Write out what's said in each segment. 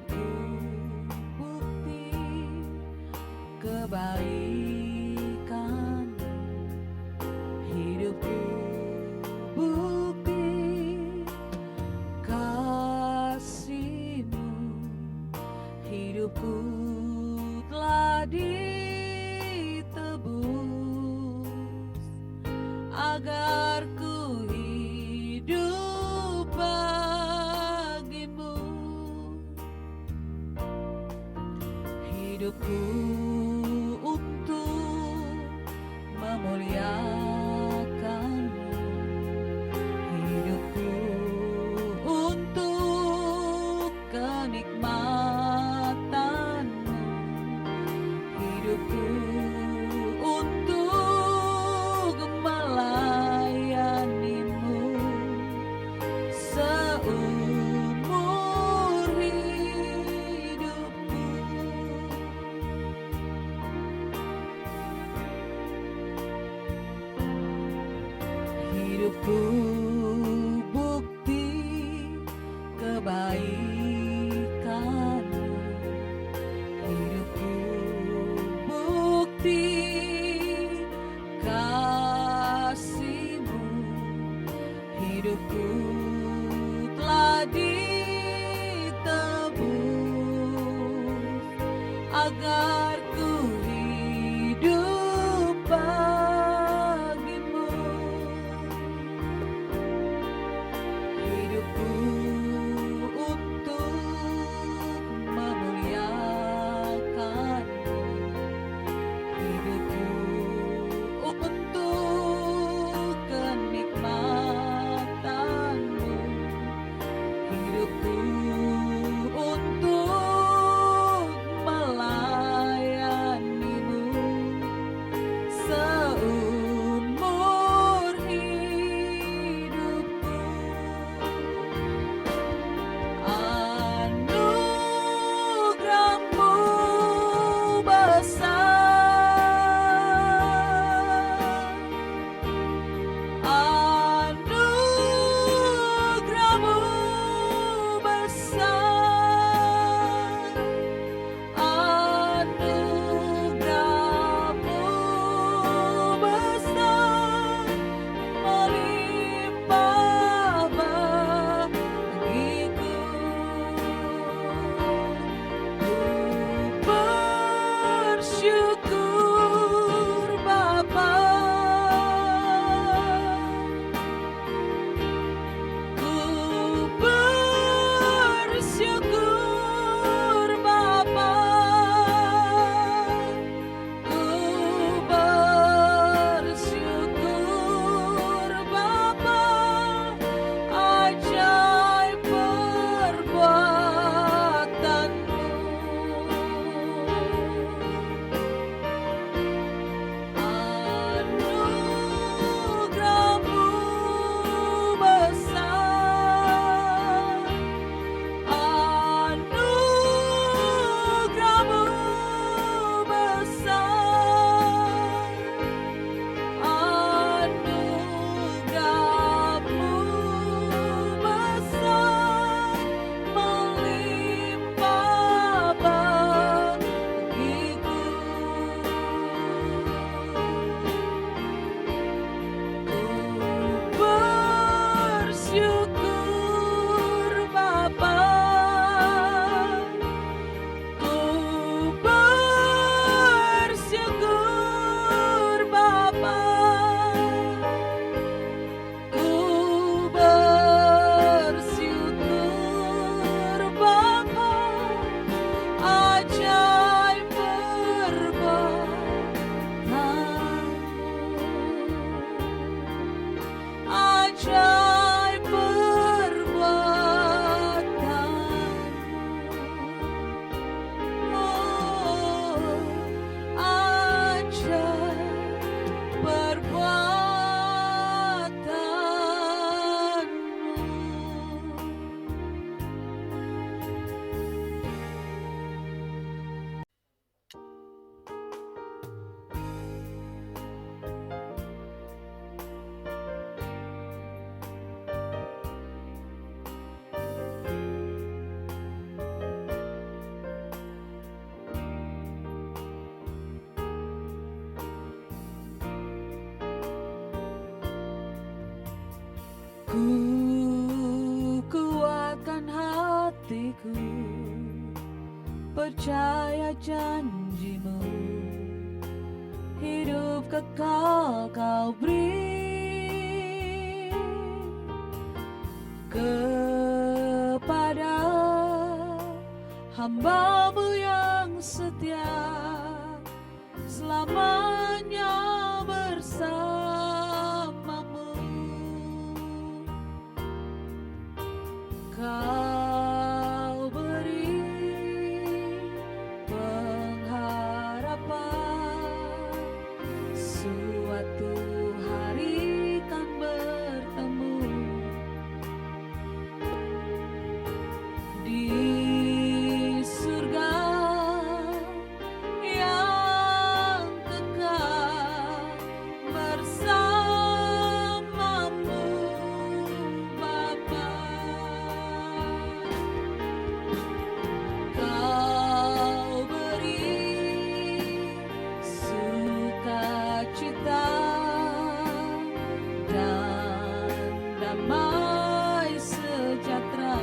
hidupku bukti kebaikan, hidupku bukti kasih-Mu, hidupku telah ditebus agar ku hidup bagi-Mu. Hidupku untuk memuliakan-Mu, hidupku untuk kenikmatan-Mu, hidupku untuk melayani-Mu seumur hidupku. Hidupku bukti kebaikan-Mu, hidupku bukti kasih-Mu, hidupku telah ditebus agar ku hidup bagi-Mu. Ku kuatkan hatiku, percaya janjimu, hidup kekal kau beri kepada hamba-Mu yang setia, selamanya bersamamu. Kau beri pengharapan, suatu hari kan bertemu di surga yang kekal bersamamu Bapa. Kau beri sukacita dan damai sejahtera.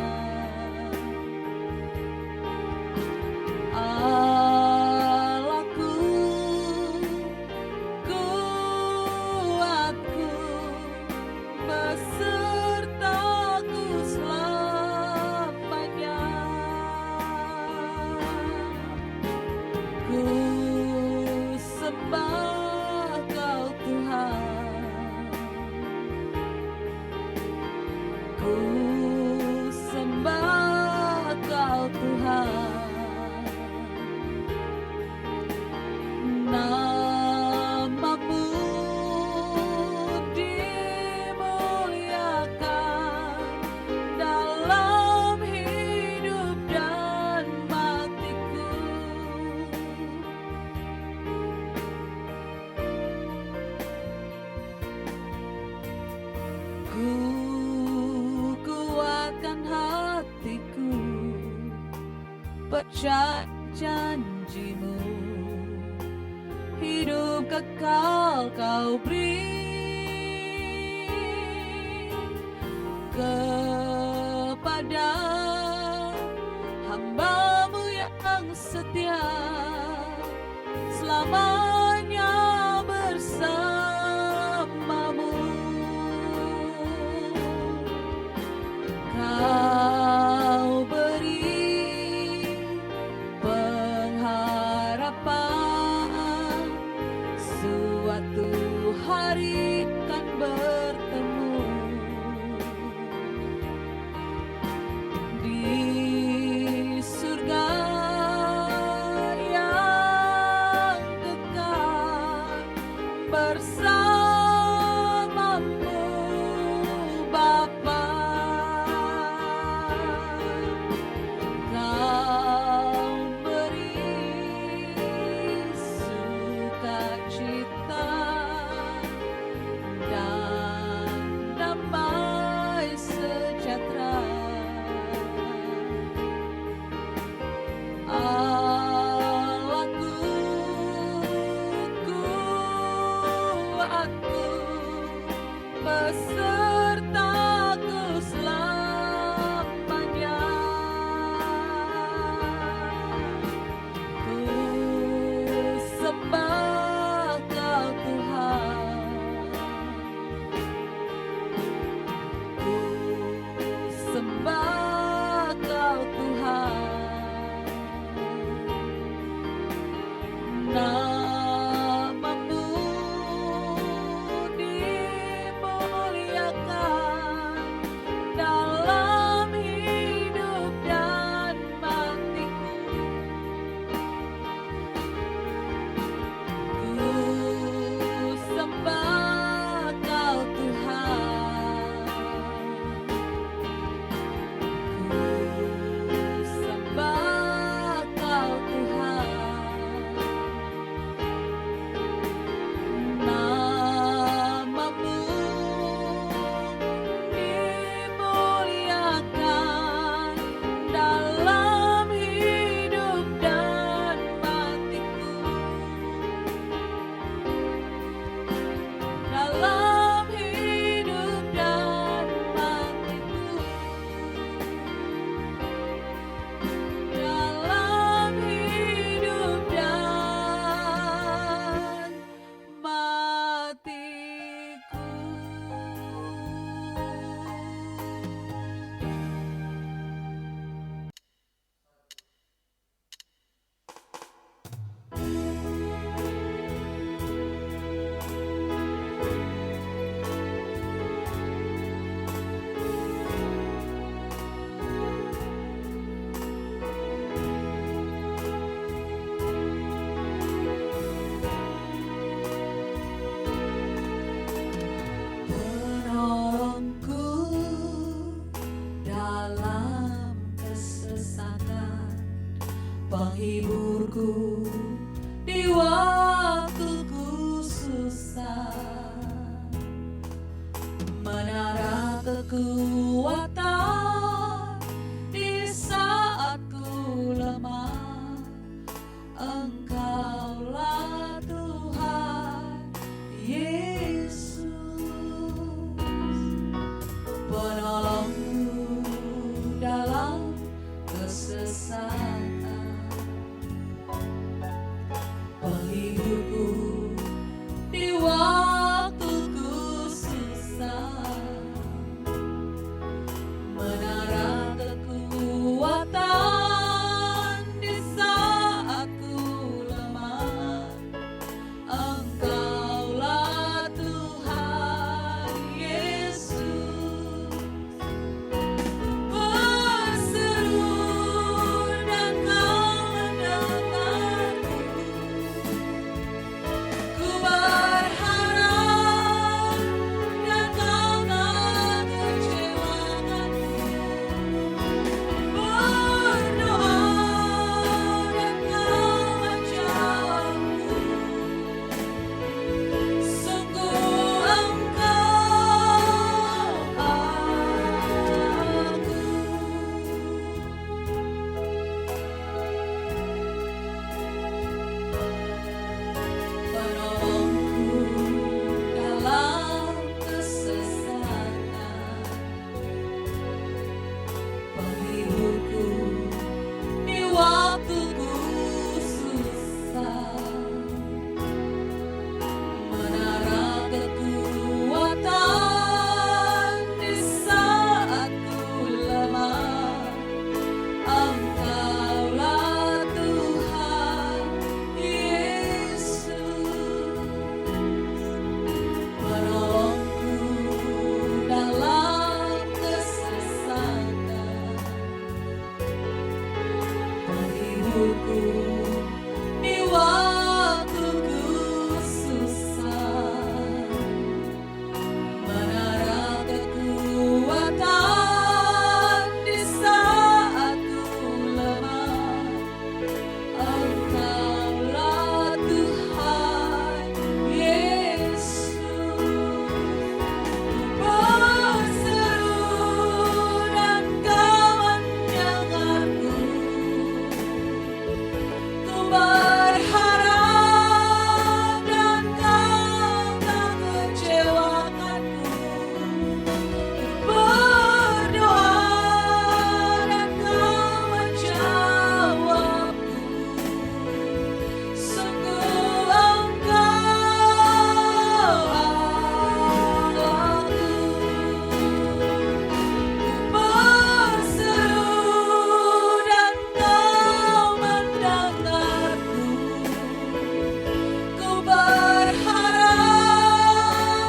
Allahku, kuatku, besertaku selamanya. Ku sembah Kau Tuhan, ku sembah Kau Tuhan. Nama-Mu dimuliakan dalam hidup dan matiku. Ku kuatkan hatiku, percaya janji-Mu, hidup kekal Kau beri kepada hamba-Mu yang setia, selamanya bersamamu. Kau beri pengharapan, suatu hari kan bertemu di surga yang kekal bersamamu Bapa. Kau beri sukacita dan damai sejahtera. Allahku, kuatku, besertaku selamanya. Ku sembah Kau Tuhan, ku sembah Kau Tuhan. Nama-Mu dimuliakan dalam hidup dan matiku. Ku sembah Kau Tuhan, ku sembah Kau Tuhan. Nama-Mu dimuliakan dalam hidup dan matiku, dalam hidup dan matiku. kekuatan di saat ku lemah. Engkaulah Tuhan Yesus, penolongku dalam kesesatan, penghiburku di waktuku susah, menara kekuatan di saat ku lemah. Engkaulah Tuhan Yesus, berseru dan kau mendengarku. Ku berharap dan kau tak kecewakanku. Berdoa dan kau menjawabku. Sungguh engkau penolongku dalam kesesatan, penghiburku di waktuku susah, menara kekuatan di saat ku lemah. Engkaulah Tuhan Yesus, penolongku dalam kesesatan, penghiburku di waktuku susah, menara kekuatan di saat ku lemah. Engkaulah Tuhan Yesus, berseru dan kau mendengarku. Ku berharap dan kau tak kecewakanku. Berdoa dan kau menjawabku. Sungguh engkau Allahku. Berseru dan kau mendengarku. Ku berharap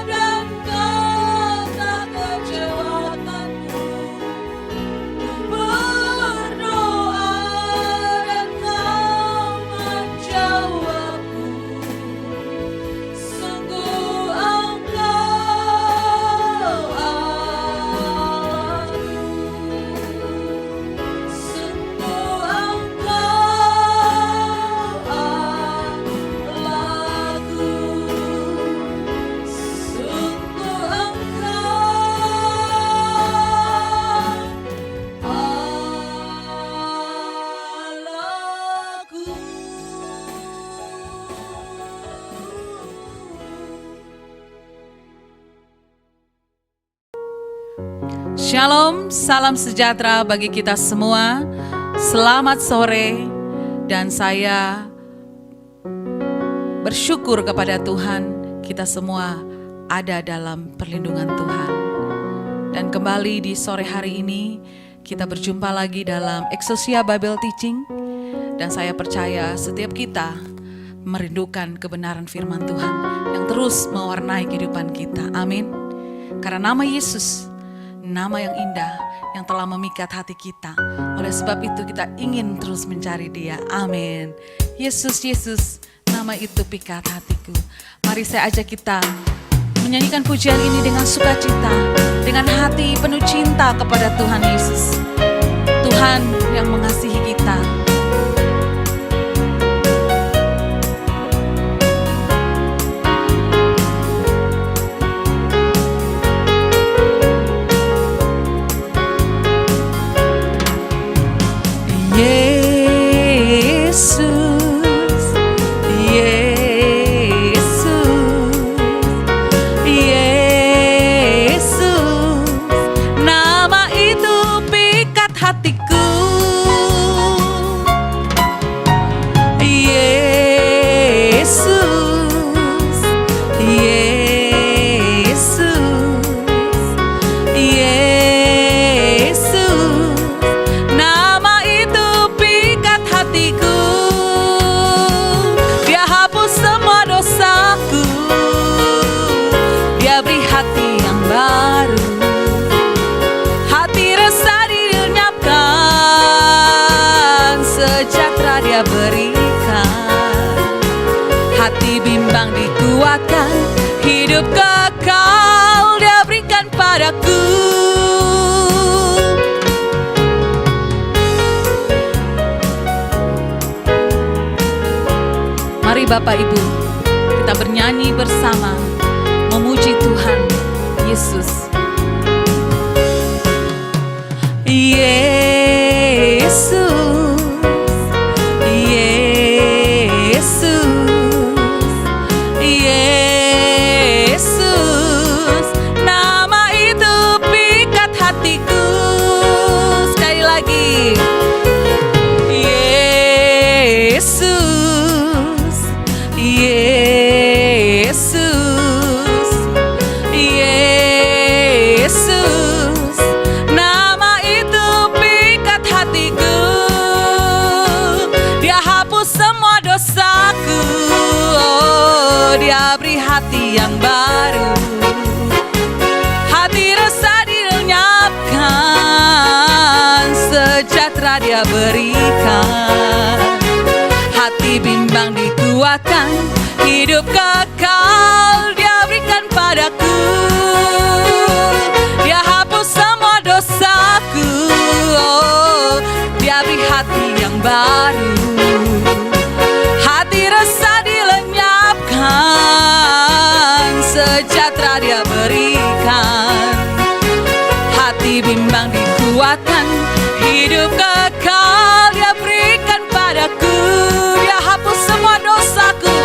dan kau tak kecewakanku. Berdoa dan kau menjawabku. Sungguh engkau Allahku. Sungguh engkau Allahku. Sungguh Shalom, salam sejahtera bagi kita semua. Selamat sore, dan saya bersyukur kepada Tuhan kita semua ada dalam perlindungan Tuhan. Dan kembali di sore hari ini kita berjumpa lagi dalam Exousia Bible Teaching, dan saya percaya setiap kita merindukan kebenaran firman Tuhan yang terus mewarnai kehidupan kita. Amin. Karena nama Yesus, nama yang indah yang telah memikat hati kita. Oleh sebab itu kita ingin terus mencari Dia. Amin. Yesus, Yesus, nama itu pikat hatiku. Mari saya ajak kita menyanyikan pujian ini dengan sukacita, dengan hati penuh cinta kepada Tuhan Yesus, Tuhan yang mengasihi kita. padaku. Mari Bapak Ibu, kita bernyanyi bersama, memuji Tuhan Yesus. Yesus, Yesus, Yesus, nama itu pikat hatiku. Sekali lagi, Yesus, Yesus, Yesus, nama itu pikat hatiku. Dia hapus semua dosaku, oh, dia beri hati yang baru. Hati resah dilenyapkan, sejahtera dia berikan. Hati bimbang dikuatkan, hidup kekal dia berikan padaku. Dia hapus semua dosaku, oh, dia beri hati yang baru. Hati resah dilenyapkan, sejahtera dia berikan. Hati bimbang dikuatkan, hidup kekal dia berikan padaku. Dia hapus semua dosaku.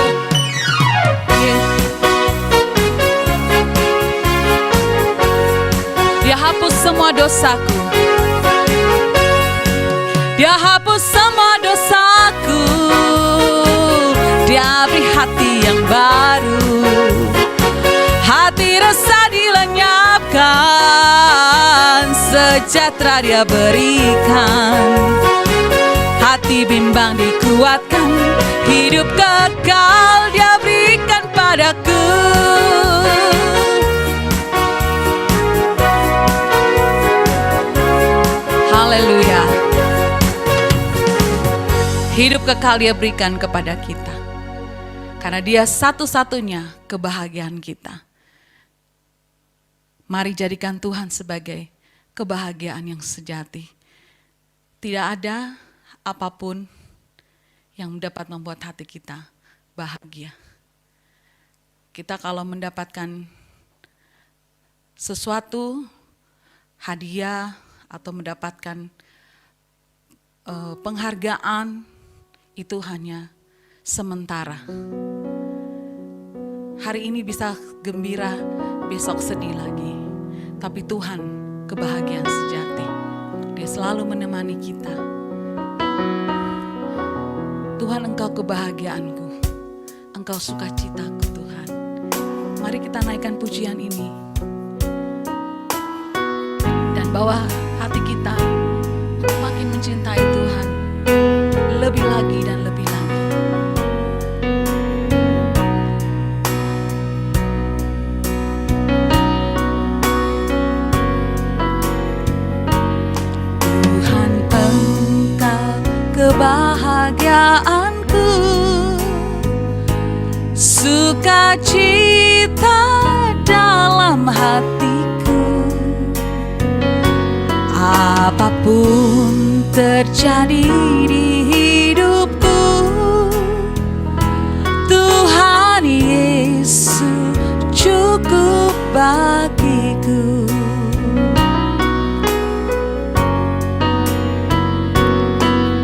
Dia hapus semua dosaku. Dia hapus semua dosaku. Dia beri hati yang baru. Hati resah dilenyapkan, sejahtera dia berikan. Hati bimbang dikuatkan, hidup kekal dia berikan padaku. Haleluya. Hidup kekal dia berikan kepada kita, karena dia satu-satunya kebahagiaan kita. Mari jadikan Tuhan sebagai kebahagiaan yang sejati. Tidak ada apapun yang dapat membuat hati kita bahagia. Kita kalau mendapatkan sesuatu, hadiah, atau mendapatkan penghargaan, itu hanya sementara. Hari ini bisa gembira, besok sedih lagi. Tapi Tuhan kebahagiaan sejati. Dia selalu menemani kita. Tuhan, Engkau kebahagiaanku, Engkau sukacitaku Tuhan. Mari kita naikkan pujian ini dan bawa hati kita makin mencintai Tuhan lebih lagi dan lebih lagi. Tuhan, Engkau kebahagiaanku, sukacita dalam hatiku. Apapun terjadi di hidupku, Tuhan Yesus cukup bagiku.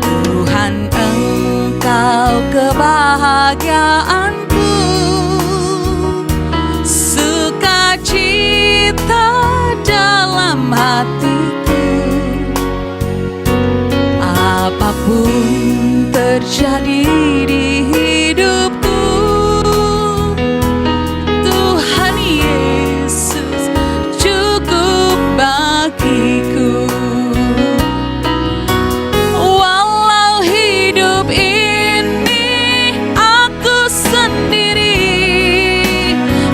Tuhan, Engkau kebahagiaanku, sukacita dalam hatiku. Apapun terjadi di hidupku, Tuhan Yesus cukup bagiku. Walau hidup ini aku sendiri,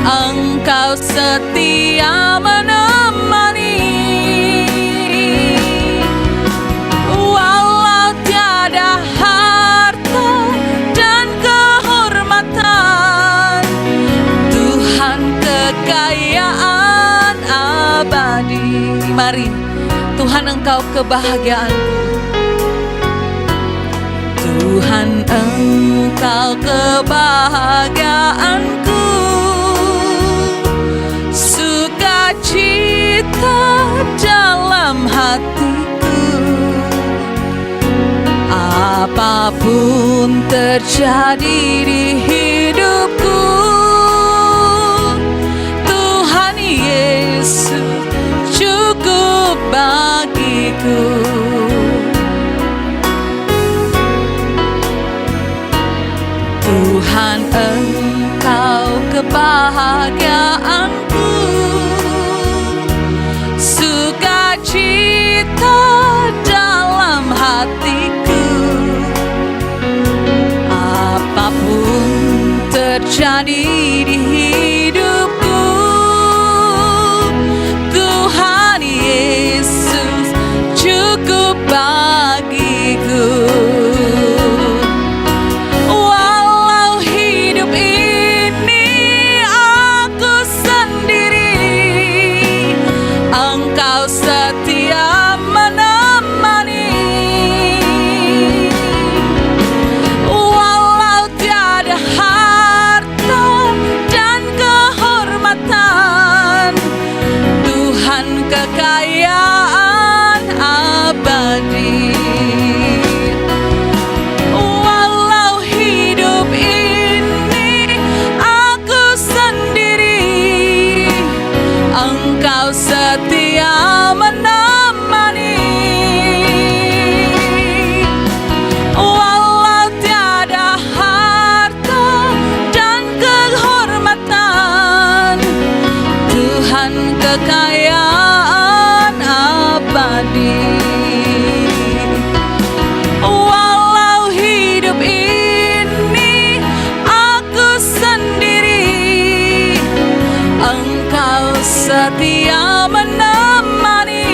Engkau setia menemani. Walau tiada harta dan kehormatan, Tuhan kekayaan abadi. mari. Tuhan, Engkau kebahagiaanku. Tuhan, Engkau kebahagiaanku, sukacita dalam hatiku. Apapun terjadi di hidupku, Tuhan Yesus cukup bagiku. Tuhan, Engkau kebahagiaanku, sukacita dalam hatiku. Apapun terjadi di hidupku, Tuhan Yesus cukup bagiku. Walau hidup ini aku sendiri, Engkau setia menemani. Walau tiada harta dan kehormatan, Tuhan kekayaan abadi. Walau hidup ini aku sendiri, Engkau setia menemani. Walau tiada harta dan kehormatan, Tuhan kekayaan abadi. Walau hidup ini aku sendiri, Engkau setia menemani.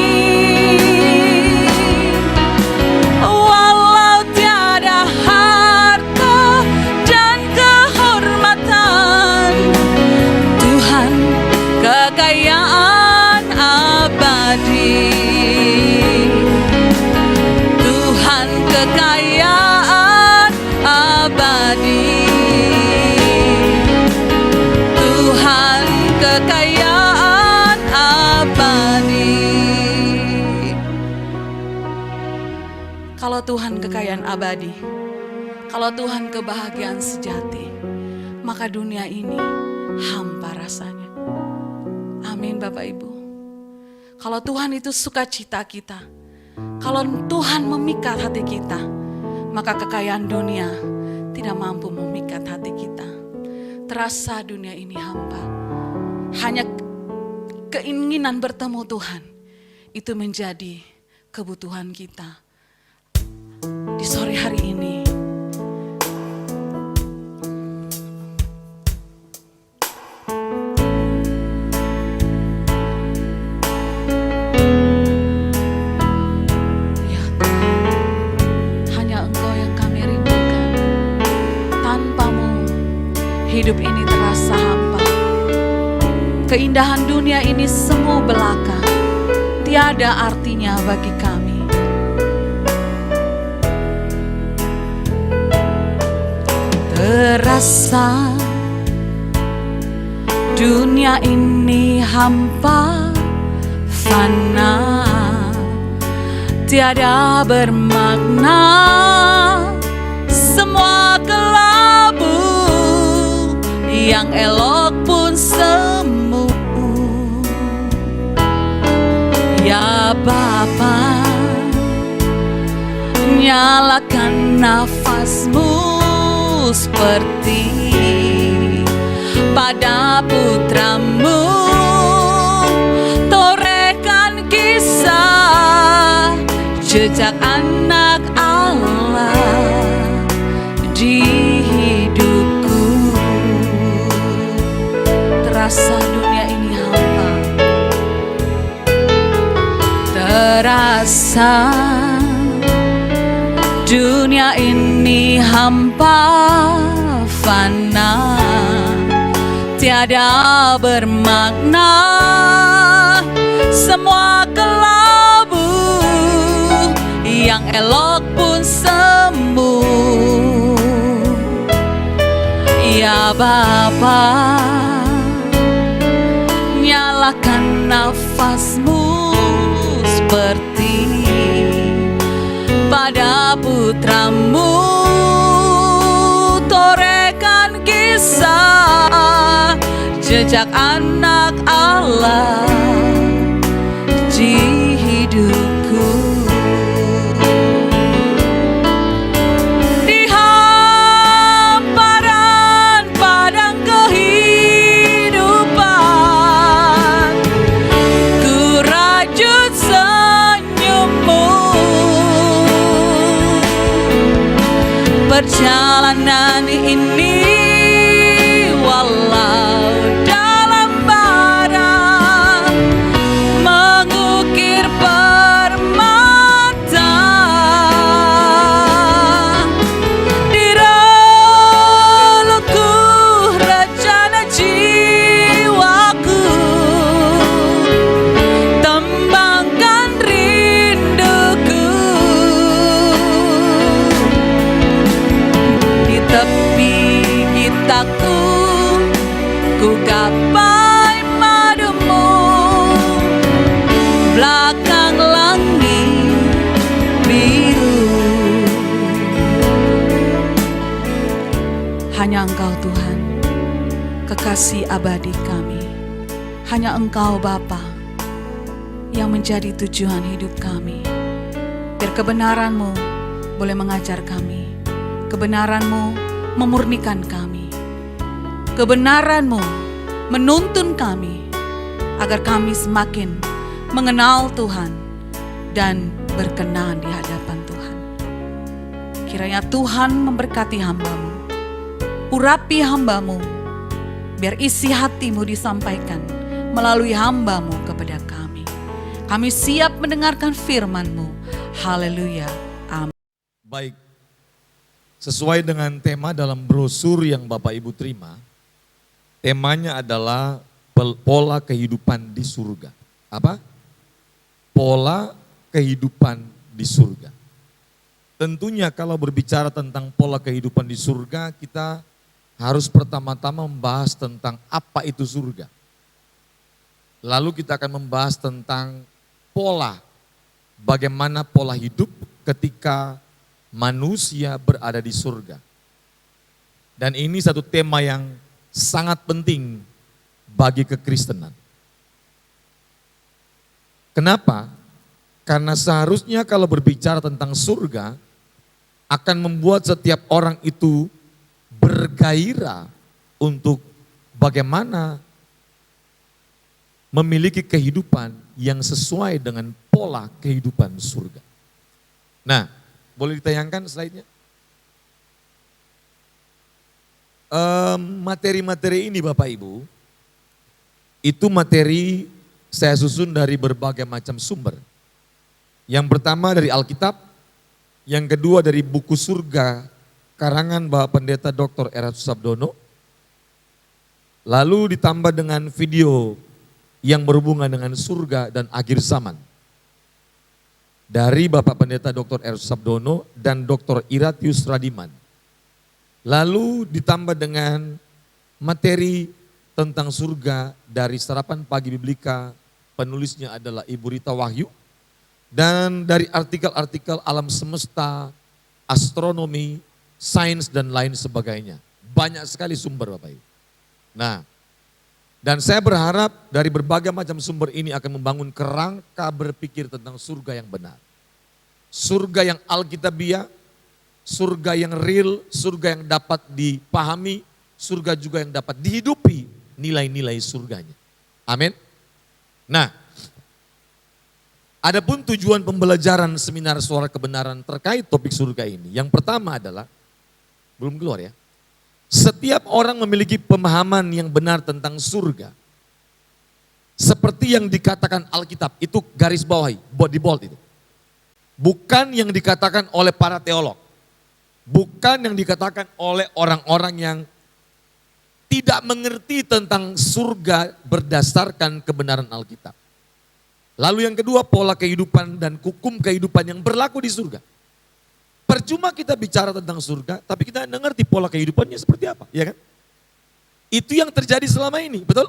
Walau tiada harta dan kehormatan, Tuhan kekayaan abadi. Tuhan kekayaan abadi. Tuhan kekayaan abadi. Kalau Tuhan kekayaan abadi, kalau Tuhan kebahagiaan sejati, maka dunia ini hampa rasanya. Amin Bapak Ibu. Kalau Tuhan itu sukacita kita, kalau Tuhan memikat hati kita, maka kekayaan dunia tidak mampu memikat hati kita. Terasa dunia ini hampa. Hanya keinginan bertemu Tuhan itu menjadi kebutuhan kita. Di sore hari ini, ya Tuhan, hanya Engkau yang kami rindukan. Tanpamu hidup ini terasa hampa. Keindahan dunia ini semu belaka, tiada artinya bagi kami. Terasa dunia ini hampa, fana, tiada bermakna. Semua kelabu, yang elok pun semu. Ya Bapa, nyalakan nafasmu seperti pada putramu. Torehkan kisah jejak anak Allah di hidupku. Terasa dunia ini hampa, terasa dunia ini hampa, fana, tiada bermakna. semua kelabu yang elok pun semu. Ya Bapa, nyalakan nafasmu seperti pada putramu, torekan kisah jejak anak Allah di hidupku. Di hamparan padang kehidupan, ku rajut senyummu. Perjalanan ini walau dalam bara mengukir permata, di relutku rencana jiwaku, tembangkan rinduku. Di tepi gitaku ku gapai madumu, belakang langit biru. Hanya Engkau Tuhan, kekasih abadi kami. Hanya Engkau Bapa yang menjadi tujuan hidup kami. Biar kebenaran-Mu boleh mengajar kami, kebenaran-Mu memurnikan kami, kebenaran-Mu menuntun kami agar kami semakin mengenal Tuhan dan berkenan di hadapan Tuhan. Kiranya Tuhan memberkati hamba-Mu, urapi hamba-Mu, biar isi hati-Mu disampaikan melalui hamba-Mu kepada kami. Kami siap mendengarkan firman-Mu. Haleluya. Amin. Baik, sesuai dengan tema dalam brosur yang Bapak Ibu terima, temanya adalah pola kehidupan di surga. Apa? Pola kehidupan di surga. Tentunya kalau berbicara tentang pola kehidupan di surga, kita harus pertama-tama membahas tentang apa itu surga. Lalu kita akan membahas tentang pola, bagaimana pola hidup ketika manusia berada di surga. Dan ini satu tema yang sangat penting bagi kekristenan. Kenapa? Karena seharusnya kalau berbicara tentang surga, akan membuat setiap orang itu bergairah untuk bagaimana memiliki kehidupan yang sesuai dengan pola kehidupan surga. Nah, boleh ditayangkan slide-nya? Materi-materi ini Bapak Ibu, itu materi saya susun dari berbagai macam sumber. Yang pertama dari Alkitab, yang kedua dari buku surga karangan Bapak Pendeta Dr. Eratus Sabdono, lalu ditambah dengan video yang berhubungan dengan surga dan akhir zaman dari Bapak Pendeta Dr. Eratus Sabdono dan Dr. Iratius Radiman. Lalu ditambah dengan materi tentang surga dari Sarapan Pagi Biblika, penulisnya adalah Ibu Rita Wahyu, dan dari artikel-artikel alam semesta, astronomi, sains dan lain sebagainya. Banyak sekali sumber Bapak Ibu. Nah, dan saya berharap dari berbagai macam sumber ini akan membangun kerangka berpikir tentang surga yang benar. Surga yang alkitabiah, surga yang real, surga yang dapat dipahami, surga juga yang dapat dihidupi nilai-nilai surganya. Amin. Nah, adapun tujuan pembelajaran seminar Suara Kebenaran terkait topik surga ini, yang pertama adalah, belum keluar ya, setiap orang memiliki pemahaman yang benar tentang surga. Seperti yang dikatakan Alkitab, itu garis bawahi, di bold itu. Bukan yang dikatakan oleh para teolog. Bukan yang dikatakan oleh orang-orang yang tidak mengerti tentang surga berdasarkan kebenaran Alkitab. Lalu yang kedua, pola kehidupan dan hukum kehidupan yang berlaku di surga. Percuma kita bicara tentang surga, tapi kita nggak ngerti pola kehidupannya seperti apa, ya kan? Itu yang terjadi selama ini, betul?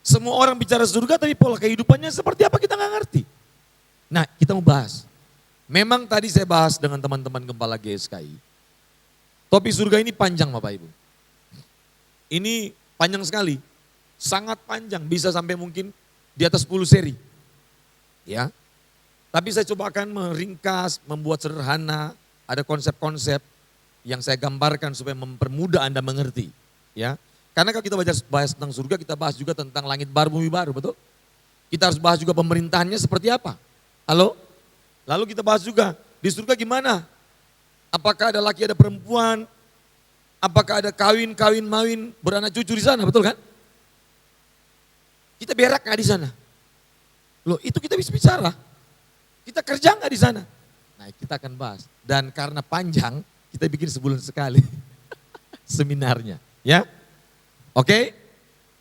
Semua orang bicara surga, tapi pola kehidupannya seperti apa kita nggak ngerti. Nah, kita mau bahas. Memang tadi saya bahas dengan teman-teman Gembala GSKI. Topik surga ini panjang Bapak Ibu. Ini panjang sekali, sangat panjang, bisa sampai mungkin di atas 10 seri. Ya, tapi saya coba akan meringkas, membuat sederhana, ada konsep-konsep yang saya gambarkan supaya mempermudah Anda mengerti. Ya, karena kalau kita bahas tentang surga, kita bahas juga tentang langit baru, bumi baru, betul? Kita harus bahas juga pemerintahannya seperti apa. Halo? Lalu kita bahas juga di surga gimana? Apakah ada laki, ada perempuan? Apakah ada kawin, mawin, beranak cucu di sana, betul kan? Kita berak nggak di sana? Loh, itu kita bisa bicara. Kita kerja nggak di sana? Nah, kita akan bahas. Dan karena panjang, kita bikin sebulan sekali seminarnya, ya. Oke?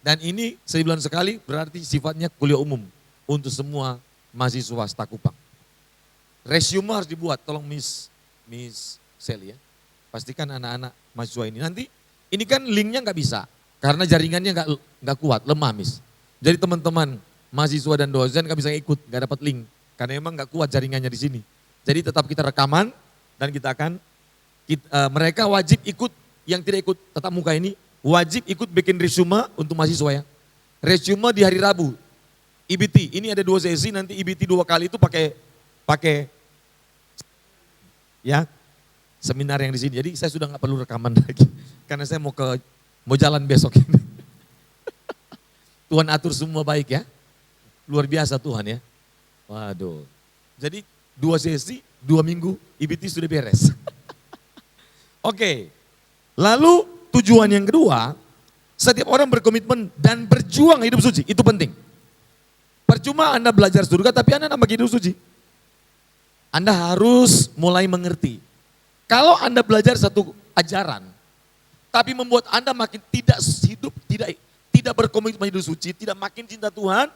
Dan ini sebulan sekali berarti sifatnya kuliah umum untuk semua mahasiswa swasta Kupang. Resume harus dibuat, tolong Miss Sally ya. Pastikan anak-anak mahasiswa ini. Nanti ini kan linknya nggak bisa, karena jaringannya nggak kuat, lemah Miss. Jadi teman-teman mahasiswa dan dosen nggak bisa ikut, nggak dapat link, karena emang nggak kuat jaringannya di sini. Jadi tetap kita rekaman dan kita akan mereka wajib ikut, yang tidak ikut tatap muka ini wajib ikut bikin resume untuk mahasiswa ya. Resume di hari Rabu. IBT, ini ada 2 sesi, nanti IBT 2 kali itu pakai ya seminar yang di sini. Jadi saya sudah nggak perlu rekaman lagi karena saya mau jalan besok ini. Tuhan atur semua baik ya. Luar biasa Tuhan ya. Waduh. Jadi 2 sesi, 2 minggu IBT sudah beres. Oke. Lalu tujuan yang kedua, setiap orang berkomitmen dan berjuang hidup suci. Itu penting. Percuma Anda belajar surga tapi Anda nambah hidup suci. Anda harus mulai mengerti. Kalau Anda belajar satu ajaran, tapi membuat Anda makin tidak hidup, tidak berkomitmen hidup suci, tidak makin cinta Tuhan,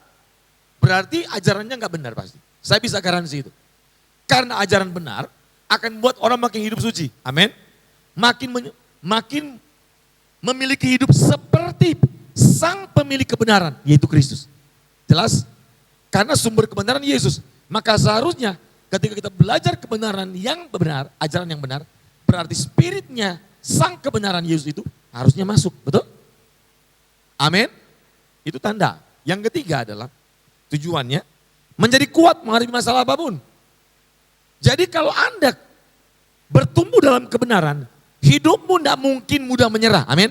berarti ajarannya nggak benar pasti. Saya bisa garansi itu. Karena ajaran benar akan membuat orang makin hidup suci. Amin. Makin memiliki hidup seperti sang pemilik kebenaran, yaitu Kristus. Jelas? Karena sumber kebenaran Yesus. Maka seharusnya ketika kita belajar kebenaran yang benar, ajaran yang benar, berarti spiritnya sang kebenaran Yesus itu harusnya masuk. Betul? Amin. Itu tanda. Yang ketiga adalah tujuannya menjadi kuat menghadapi masalah apapun. Jadi kalau Anda bertumbuh dalam kebenaran, hidupmu tidak mungkin mudah menyerah. Amin.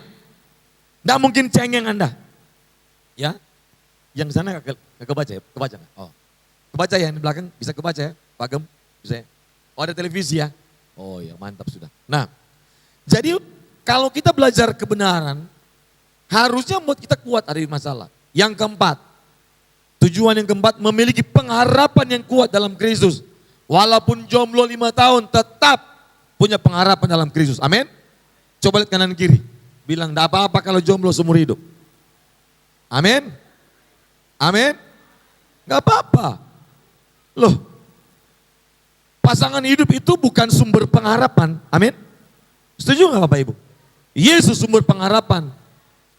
Tidak mungkin cengeng Anda. Ya. Yang sana kebaca ya? Kebaca nggak? Oh. Kebaca ya, yang di belakang bisa kebaca ya? Pak Gem, bisa ya? Oh ada televisi ya? Oh ya mantap sudah. Nah, jadi kalau kita belajar kebenaran, harusnya membuat kita kuat ada masalah. Yang keempat, tujuan yang keempat memiliki pengharapan yang kuat dalam Kristus. Walaupun jomblo 5 tahun tetap punya pengharapan dalam Kristus. Amin. Coba lihat kanan kiri. Bilang tidak apa-apa kalau jomblo seumur hidup. Amin. Amin. Gak apa-apa. Loh, pasangan hidup itu bukan sumber pengharapan. Amin. Setuju gak Bapak Ibu? Yesus sumber pengharapan.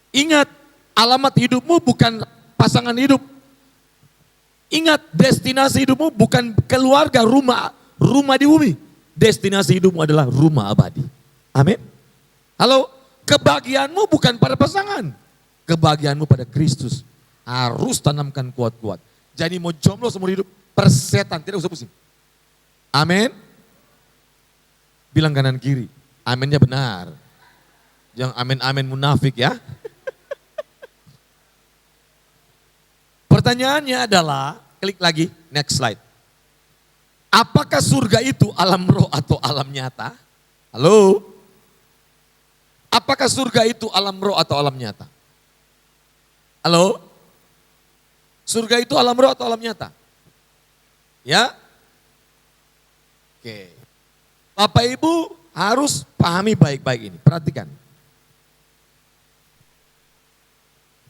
Ingat, alamat hidupmu bukan pasangan hidup. Ingat, destinasi hidupmu bukan keluarga, rumah di bumi. Destinasi hidupmu adalah rumah abadi. Amin. Halo, kebahagiaanmu bukan pada pasangan. Kebahagiaanmu pada Kristus. Harus tanamkan kuat-kuat. Jadi mau jomblo seumur hidup, persetan, tidak usah pusing. Amin. Bilang kanan kiri, aminnya benar. Jangan amin-amin munafik ya. Pertanyaannya adalah, klik lagi, next slide. Apakah surga itu alam roh atau alam nyata? Halo? Apakah surga itu alam roh atau alam nyata? Halo? Surga itu alam roh atau alam nyata? Ya? Oke. Bapak Ibu harus pahami baik-baik ini, perhatikan.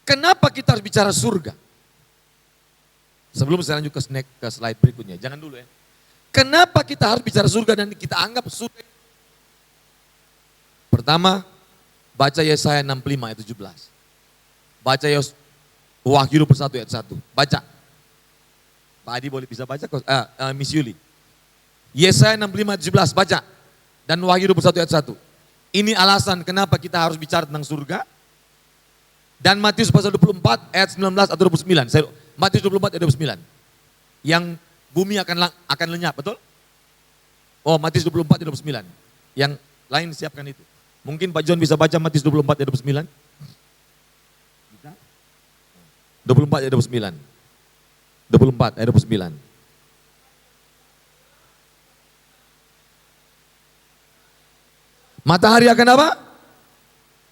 Kenapa kita harus bicara surga? Sebelum saya lanjut ke slide berikutnya, jangan dulu ya. Kenapa kita harus bicara surga dan kita anggap surga? Pertama, baca Yesaya 65 ayat 17. Baca Wahyu 21 ayat 1. Baca. Pak Adi boleh bisa baca? Miss Yuli. Yesaya 65 ayat 17, baca. Dan Wahyu 21 ayat 1. Ini alasan kenapa kita harus bicara tentang surga. Dan Matius pasal 24 ayat 19 atau 29. Matius 24 ayat 29. Yang bumi akan lenyap, betul? Oh, Matius 24 ayat 29. Yang lain siapkan itu. Mungkin Pak John bisa baca Matius 24 ayat 29. 24 ayat 29. 24 ayat 29. Matahari akan apa?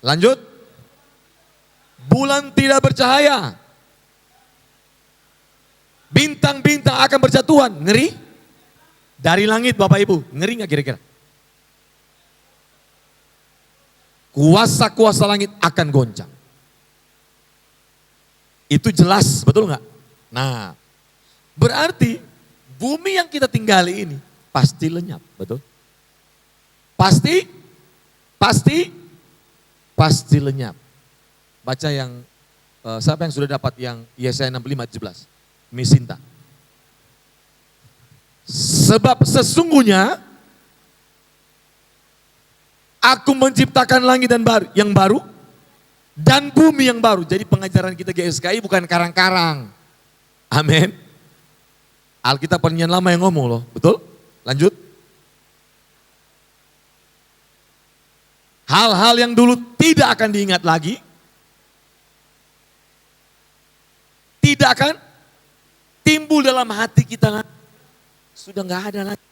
Lanjut. Bulan tidak bercahaya. Bintang-bintang akan berjatuhan. Ngeri? Dari langit Bapak Ibu. Ngeri nggak kira-kira? Kuasa-kuasa langit akan goncang. Itu jelas, betul nggak? Nah, berarti bumi yang kita tinggali ini pasti lenyap, betul? Pasti lenyap. Baca yang, siapa yang sudah dapat yang Yesaya 65 ayat 17? Miss Sinta. Sebab sesungguhnya aku menciptakan langit yang baru dan bumi yang baru. Jadi pengajaran kita GSKI bukan karang-karang. Amin. Alkitab Perjanjian Lama yang ngomong loh, betul? Lanjut. Hal-hal yang dulu tidak akan diingat lagi. Tidak akan timbul dalam hati kita. Sudah nggak ada lagi.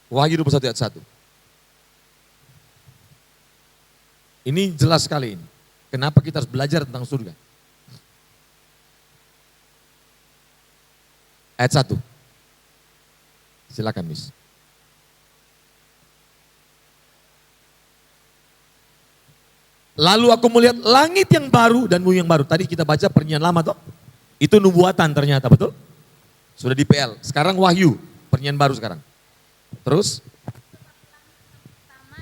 Wahyu 21 ayat 1. Ini jelas sekali ini. Kenapa kita harus belajar tentang surga? Ayat 1. Silakan, Miss. Lalu aku melihat langit yang baru dan bumi yang baru. Tadi kita baca Perjanjian Lama toh. Itu nubuatan ternyata, betul? Sudah di PL. Sekarang Wahyu, Perjanjian Baru sekarang. Terus?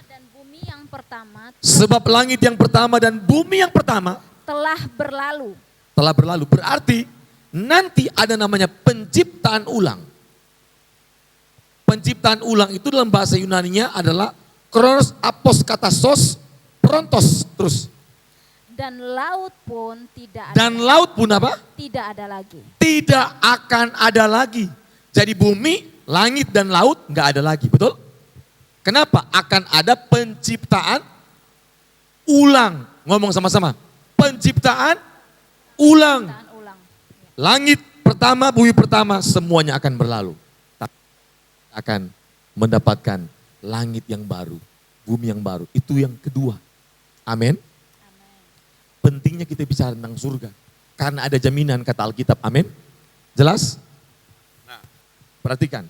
Dan bumi yang pertama. Sebab langit yang pertama dan bumi yang pertama telah berlalu. Telah berlalu. Berarti nanti ada namanya penciptaan ulang. Penciptaan ulang itu dalam bahasa Yunaninya adalah kronos aposkatasos prontos. Terus. Dan laut pun tidak ada. Dan laut pun apa? Tidak ada lagi. Tidak akan ada lagi. Jadi bumi, langit dan laut nggak ada lagi, betul? Kenapa? Akan ada penciptaan ulang. Ngomong sama-sama. Penciptaan ulang. Penciptaan ulang. Langit pertama, bumi pertama semuanya akan berlalu. Tapi akan mendapatkan langit yang baru, bumi yang baru. Itu yang kedua. Amin. Pentingnya kita bicara tentang surga. Karena ada jaminan kata Alkitab. Amin. Jelas? Nah, perhatikan.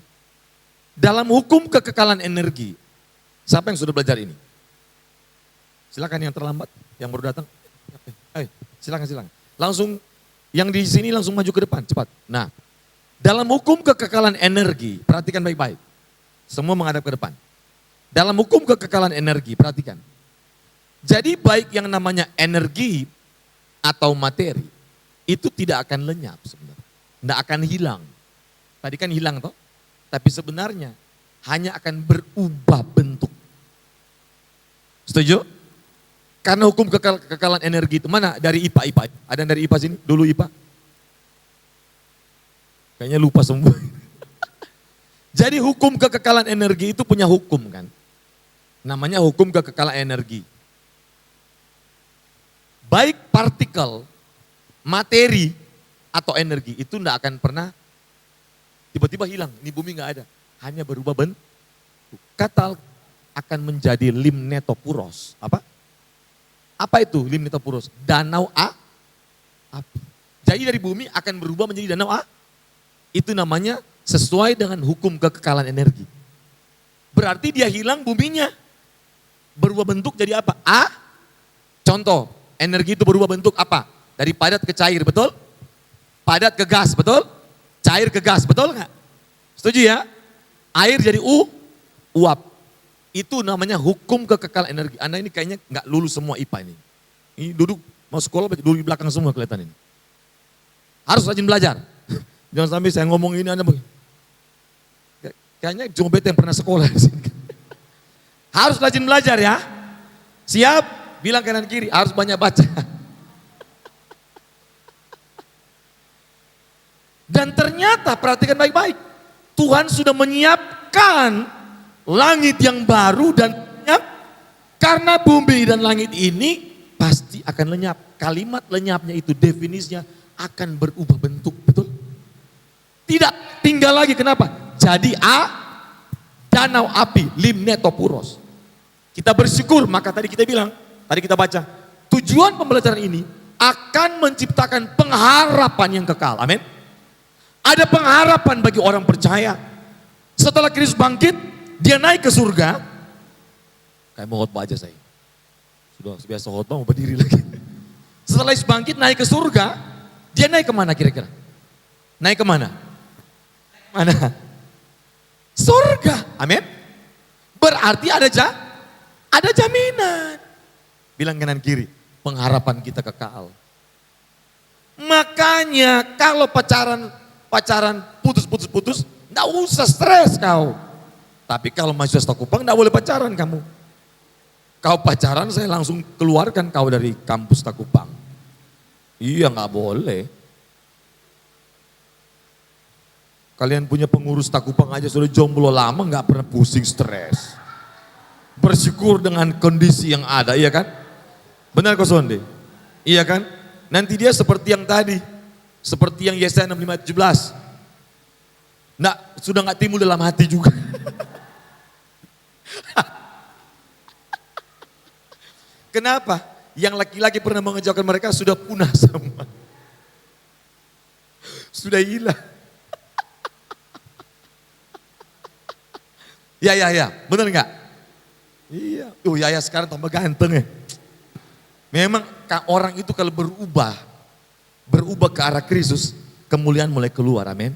Dalam hukum kekekalan energi. Siapa yang sudah belajar ini? Silakan yang terlambat, yang baru datang. Ayo, silakan. Langsung yang di sini langsung maju ke depan, cepat. Nah, dalam hukum kekekalan energi, perhatikan baik-baik. Semua menghadap ke depan. Dalam hukum kekekalan energi, perhatikan. Jadi baik yang namanya energi atau materi, itu tidak akan lenyap sebenarnya. Tidak akan hilang. Tadi kan hilang toh, tapi sebenarnya hanya akan berubah bentuk. Setuju? Karena hukum kekekalan energi itu mana? Dari IPA. Ada yang dari IPA sini? Dulu IPA? Kayaknya lupa semua. Jadi hukum kekekalan energi itu punya hukum kan. Namanya hukum kekekalan energi. Baik partikel, materi, atau energi itu tidak akan pernah tiba-tiba hilang. Ini bumi nggak ada. Hanya berubah bentuk. Kata akan menjadi limnetopuros. Apa? Apa itu limnetopuros? Danau api. Jadi dari bumi akan berubah menjadi danau itu namanya sesuai dengan hukum kekekalan energi. Berarti dia hilang buminya. Berubah bentuk jadi apa? Contoh, energi itu berubah bentuk apa? Dari padat ke cair, betul? padat ke gas, betul? Cair ke gas, betul nggak? Setuju ya? Air jadi uap. Itu namanya hukum kekekalan energi. Anda ini kayaknya nggak lulus semua IPA ini. Ini duduk mau sekolah, duduk di belakang semua kelihatan ini. Harus rajin belajar. Jangan sampai saya ngomong ini Anda begini. Kayaknya cuma bete yang pernah sekolah. Harus rajin belajar ya. Siap? Bilang kanan kiri, harus banyak baca. Dan ternyata perhatikan baik-baik. Tuhan sudah menyiapkan langit yang baru dan lenyap. Karena bumi dan langit ini pasti akan lenyap. Kalimat lenyapnya itu definisinya akan berubah bentuk, betul? Tidak tinggal lagi, kenapa? Jadi danau api, limnetopuros. Kita bersyukur, maka tadi kita bilang, tadi kita baca, tujuan pembelajaran ini akan menciptakan pengharapan yang kekal, amin. Ada pengharapan bagi orang percaya. Setelah Kristus bangkit, dia naik ke surga. Kayak mau khotbah aja saya. Sudah biasa khotbah mau berdiri lagi. Setelah Yesus bangkit naik ke surga, dia naik kemana kira-kira? Naik kemana? Mana? Surga, amin. Berarti ada jaminan. Bilang kanan kiri, pengharapan kita kekal. Makanya kalau pacaran putus, enggak usah stres kau. Tapi kalau mahasiswa Takupang enggak boleh pacaran kamu. Kau pacaran saya langsung keluarkan kau dari kampus Takupang. Iya enggak boleh. Kalian punya pengurus Takupang aja sudah jomblo lama enggak pernah pusing stres. Bersyukur dengan kondisi yang ada, iya kan? Benar kau Sonde? Iya kan? Nanti dia seperti yang tadi. Seperti yang Yesaya 65:17. Nah, sudah nggak timbul dalam hati juga. Kenapa? Yang laki-laki pernah mengejauhkan mereka sudah punah semua. Sudah hilang. Ya, benar nggak? Iya. Yaya sekarang tambah ganteng ya. Memang orang itu kalau berubah ke arah Kristus, kemuliaan mulai keluar, amin.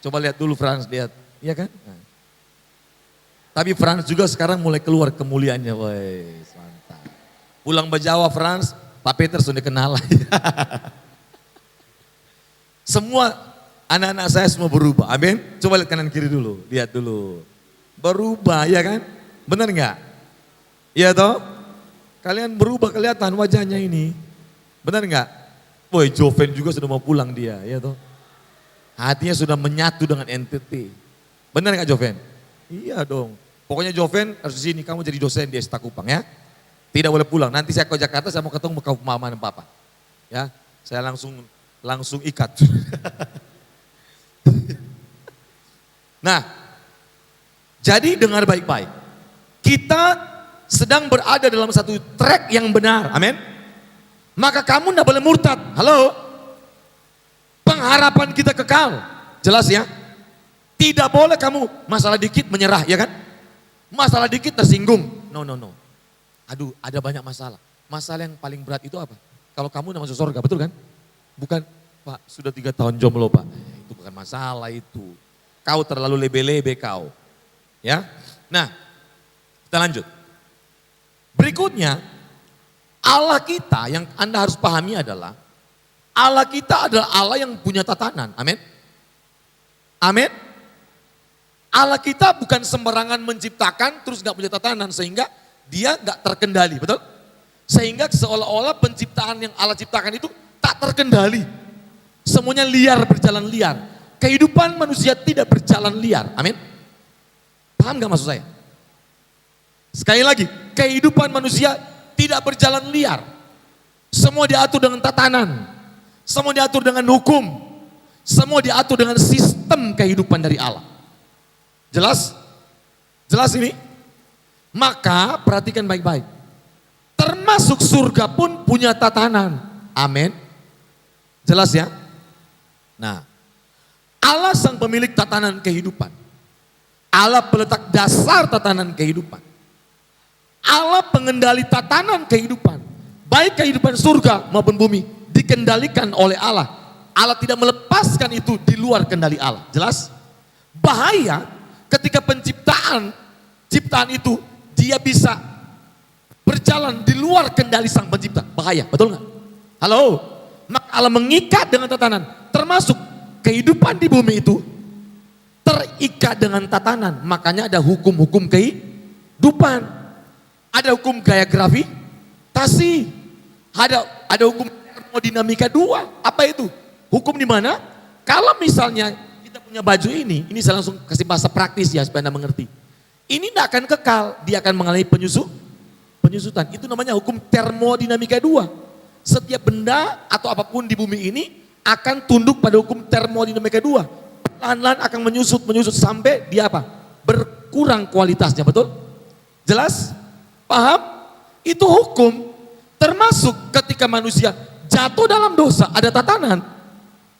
Coba lihat dulu Frans, lihat, iya kan? Nah. Tapi Frans juga sekarang mulai keluar kemuliaannya, woi, mantap. Pulang Bajawa Frans, Pak Peter sudah kenal. Semua anak-anak saya semua berubah, amin. Coba lihat kanan kiri dulu, lihat dulu. Berubah, ya kan? Benar nggak? Iya toh? Kalian berubah kelihatan wajahnya ini. Benar nggak? Woi, Joven juga sudah mau pulang dia, ya toh. Hatinya sudah menyatu dengan NTT. Benar nggak Joven? Iya dong. Pokoknya Joven harus di sini, kamu jadi dosen di STA Kupang ya. Tidak boleh pulang. Nanti saya ke Jakarta, saya mau ketemu kau mama dan papa. Ya, saya langsung ikat. Nah, jadi dengar baik-baik. Kita sedang berada dalam satu track yang benar, amin. Maka kamu tidak boleh murtad. Halo? Pengharapan kita kekal. Jelas ya? Tidak boleh kamu masalah dikit menyerah, ya kan? Masalah dikit tersinggung. No. Aduh, ada banyak masalah. Masalah yang paling berat itu apa? Kalau kamu udah masuk surga, betul kan? Bukan, Pak, sudah 3 tahun jomblo, Pak. Itu bukan masalah itu. Kau terlalu lebe-lebe kau. Ya? Nah, kita lanjut. Berikutnya, Allah kita yang Anda harus pahami adalah Allah kita adalah Allah yang punya tatanan. Amin. Amin. Allah kita bukan sembarangan menciptakan terus gak punya tatanan sehingga dia gak terkendali, betul? Sehingga seolah-olah penciptaan yang Allah ciptakan itu tak terkendali. Semuanya liar, berjalan liar. Kehidupan manusia tidak berjalan liar. Amin. Paham gak maksud saya? Sekali lagi, kehidupan manusia tidak berjalan liar. Semua diatur dengan tatanan. Semua diatur dengan hukum. Semua diatur dengan sistem kehidupan dari Allah. Jelas? Jelas ini? Maka perhatikan baik-baik. Termasuk surga pun punya tatanan. Amin. Jelas ya? Nah, Allah sang pemilik tatanan kehidupan. Allah peletak dasar tatanan kehidupan. Allah pengendali tatanan kehidupan. Baik kehidupan surga maupun bumi dikendalikan oleh Allah. Allah tidak melepaskan itu di luar kendali Allah. Jelas? Bahaya ketika ciptaan itu dia bisa berjalan di luar kendali sang pencipta. Bahaya, betul nggak? Halo? Maka Allah mengikat dengan tatanan, termasuk kehidupan di bumi itu terikat dengan tatanan. Makanya ada hukum-hukum kehidupan. Ada hukum gaya gravitasi. Ada hukum termodinamika 2. Apa itu? Hukum di mana? Kalau misalnya kita punya baju ini saya langsung kasih bahasa praktis ya supaya Anda mengerti. Ini tidak akan kekal, dia akan mengalami penyusutan. Itu namanya hukum termodinamika 2. Setiap benda atau apapun di bumi ini akan tunduk pada hukum termodinamika 2. Perlahan-lahan akan menyusut sampai dia apa? Berkurang kualitasnya, betul? Jelas? Paham? Itu hukum. Termasuk ketika manusia jatuh dalam dosa, ada tatanan.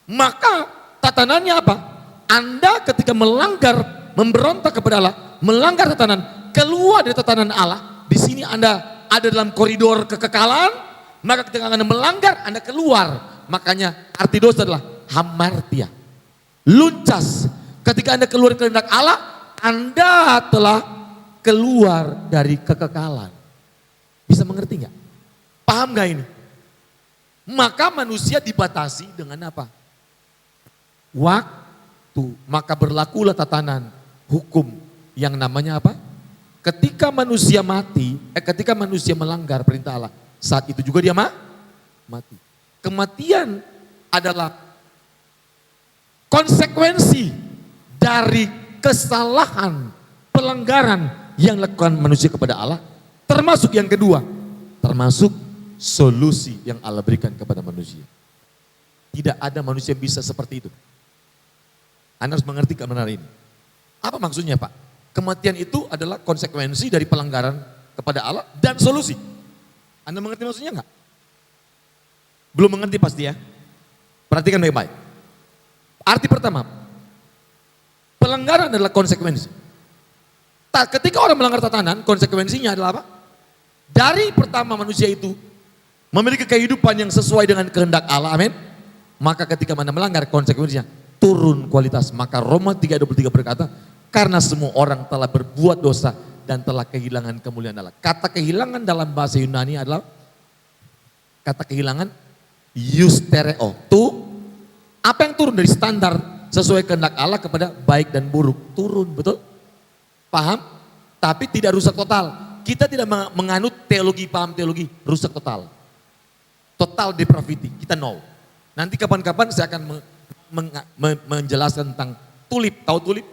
Maka tatanannya apa? Anda ketika melanggar, memberontak kepada Allah, melanggar tatanan, keluar dari tatanan Allah, di sini Anda ada dalam koridor kekekalan, maka ketika Anda melanggar, Anda keluar. Makanya arti dosa adalah hamartia. Luncas. Ketika Anda keluar dari kehendak Allah, Anda telah keluar dari kekekalan. Bisa mengerti nggak? Paham nggak ini? Maka manusia dibatasi dengan apa? Waktu. Maka berlakulah tatanan hukum yang namanya apa? Ketika manusia ketika manusia melanggar perintah Allah, saat itu juga dia mati. Kematian adalah konsekuensi dari kesalahan, pelanggaran yang dilakukan manusia kepada Allah. Termasuk yang kedua, termasuk solusi yang Allah berikan kepada manusia. Tidak ada manusia yang bisa seperti itu. Anda harus mengerti kebenaran ini. Apa maksudnya Pak? Kematian itu adalah konsekuensi dari pelanggaran kepada Allah dan solusi. Anda mengerti maksudnya enggak? Belum mengerti pasti ya. Perhatikan baik-baik. Arti pertama, pelanggaran adalah konsekuensi. Ketika orang melanggar tatanan, konsekuensinya adalah apa? Dari pertama manusia itu memiliki kehidupan yang sesuai dengan kehendak Allah, amin. Maka ketika Anda melanggar, konsekuensinya turun kualitas. Maka Roma 3:23 berkata, karena semua orang telah berbuat dosa dan telah kehilangan kemuliaan Allah. Kata kehilangan dalam bahasa Yunani adalah kata kehilangan eustereo. Apa yang turun dari standar sesuai kehendak Allah kepada baik dan buruk. Turun, betul? Paham? Tapi tidak rusak total. Kita tidak menganut paham teologi rusak total. Total depravity, kita know. Nanti kapan-kapan saya akan menjelaskan tentang tulip, tahu tulip?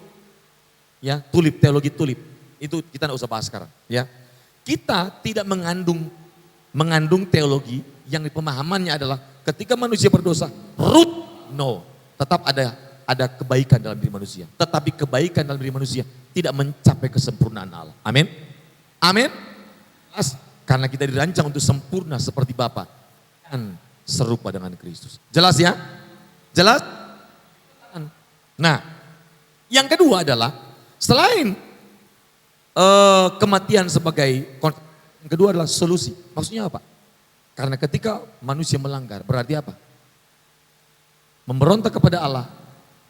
Ya, tulip, teologi tulip. Itu kita tidak usah bahas sekarang, ya. Kita tidak mengandung teologi yang pemahamannya adalah ketika manusia berdosa, tetap ada kebaikan dalam diri manusia. Tetapi kebaikan dalam diri manusia tidak mencapai kesempurnaan Allah. Amin. Amin. Karena kita dirancang untuk sempurna seperti Bapa dan serupa dengan Kristus. Jelas ya? Jelas? Nah, yang kedua adalah selain kematian sebagai yang kedua adalah solusi. Maksudnya apa? Karena ketika manusia melanggar berarti apa? Memberontak kepada Allah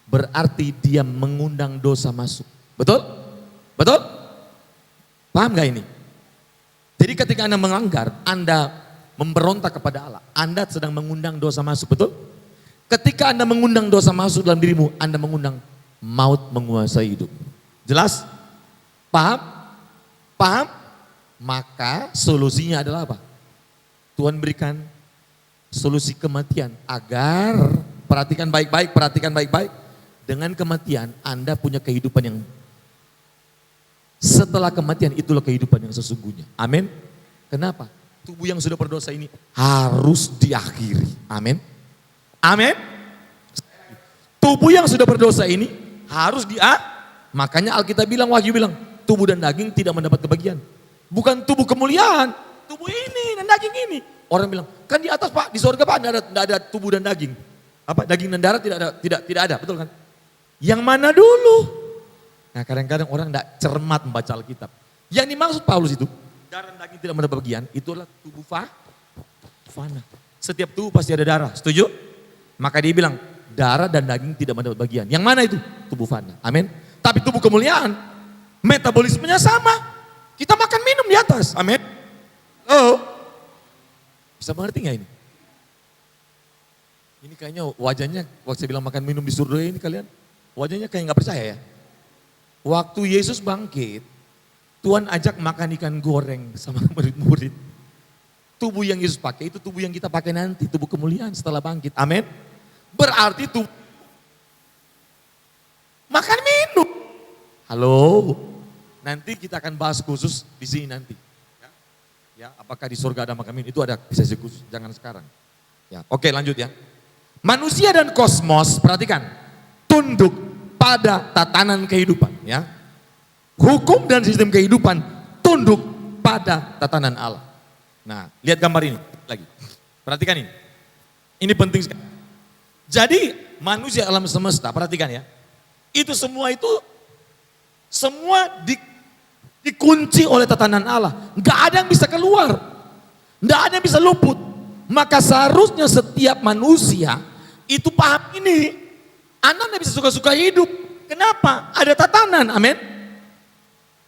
berarti dia mengundang dosa masuk. Betul? Betul? Paham gak ini? Jadi ketika Anda melanggar, Anda memberontak kepada Allah, Anda sedang mengundang dosa masuk, betul? Ketika Anda mengundang dosa masuk dalam dirimu, Anda mengundang maut menguasai hidup. Jelas? Paham? Paham? Maka solusinya adalah apa? Tuhan berikan solusi kematian agar, perhatikan baik-baik. Dengan kematian Anda punya kehidupan yang setelah kematian itulah kehidupan yang sesungguhnya. Amin. Kenapa? Tubuh yang sudah berdosa ini harus diakhiri. Amin. Amin. Tubuh yang sudah berdosa ini harus makanya Alkitab bilang, Wahyu bilang, tubuh dan daging tidak mendapat kebagian. Bukan tubuh kemuliaan, tubuh ini dan daging ini. Orang bilang, kan di atas Pak, di surga Pak tidak ada tubuh dan daging. Apa daging dan darah tidak ada, betul kan? Yang mana dulu? Nah kadang-kadang orang tidak cermat membaca Alkitab. Yang dimaksud Paulus itu, darah dan daging tidak mendapat bagian, itulah tubuh fana. Setiap tubuh pasti ada darah, setuju? Maka dia bilang, darah dan daging tidak mendapat bagian. Yang mana itu? Tubuh fana. Amin. Tapi tubuh kemuliaan, metabolismenya sama. Kita makan minum di atas. Amin. Oh, bisa mengerti nggak ini? Ini kayaknya wajahnya, waktu saya bilang makan minum di surga ini kalian, wajahnya kayak nggak percaya ya. Waktu Yesus bangkit, Tuhan ajak makan ikan goreng sama murid-murid. Tubuh yang Yesus pakai itu tubuh yang kita pakai nanti, tubuh kemuliaan setelah bangkit. Amin. Berarti tubuh makan minum. Halo. Nanti kita akan bahas khusus di sini nanti. Ya, apakah di surga ada makan minum? Itu ada sesi khusus, jangan sekarang. Ya, oke lanjut ya. Manusia dan kosmos, perhatikan, tunduk pada tatanan kehidupan. Ya, hukum dan sistem kehidupan tunduk pada tatanan Allah. Nah, lihat gambar ini lagi. Perhatikan ini. Ini penting sekali. Jadi manusia alam semesta, perhatikan ya. Itu semua dikunci oleh tatanan Allah. Enggak ada yang bisa keluar. Enggak ada yang bisa luput. Maka seharusnya setiap manusia itu paham ini. Anda tidak bisa suka-suka hidup. Kenapa? Ada tatanan, amin.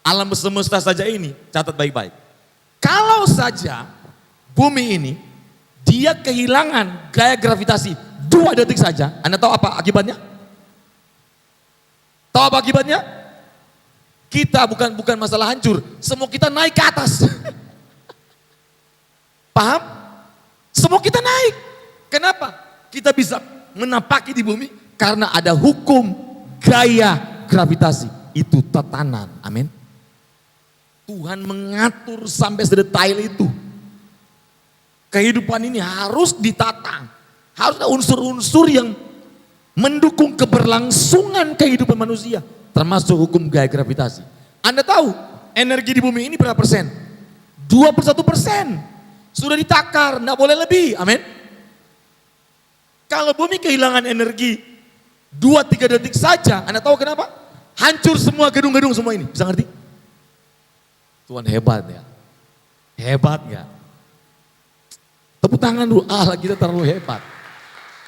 Alam semesta saja ini, catat baik-baik. Kalau saja bumi ini, dia kehilangan gaya gravitasi 2 detik saja. Anda tahu apa akibatnya? Tahu apa akibatnya? Kita bukan masalah hancur, semua kita naik ke atas. Paham? Semua kita naik. Kenapa? Kita bisa menapaki di bumi karena ada hukum gaya gravitasi. Itu tatanan. Amin. Tuhan mengatur sampai sedetail itu. Kehidupan ini harus ditata. Harus ada unsur-unsur yang mendukung keberlangsungan kehidupan manusia. Termasuk hukum gaya gravitasi. Anda tahu energi di bumi ini berapa persen? 21%. Sudah ditakar, tidak boleh lebih. Amin. Kalau bumi kehilangan energi 2-3 detik saja, Anda tahu kenapa? Hancur semua gedung-gedung semua ini. Bisa ngerti? Tuhan hebat ya. Hebat ya. Tepuk tangan dulu, Allah kita terlalu hebat.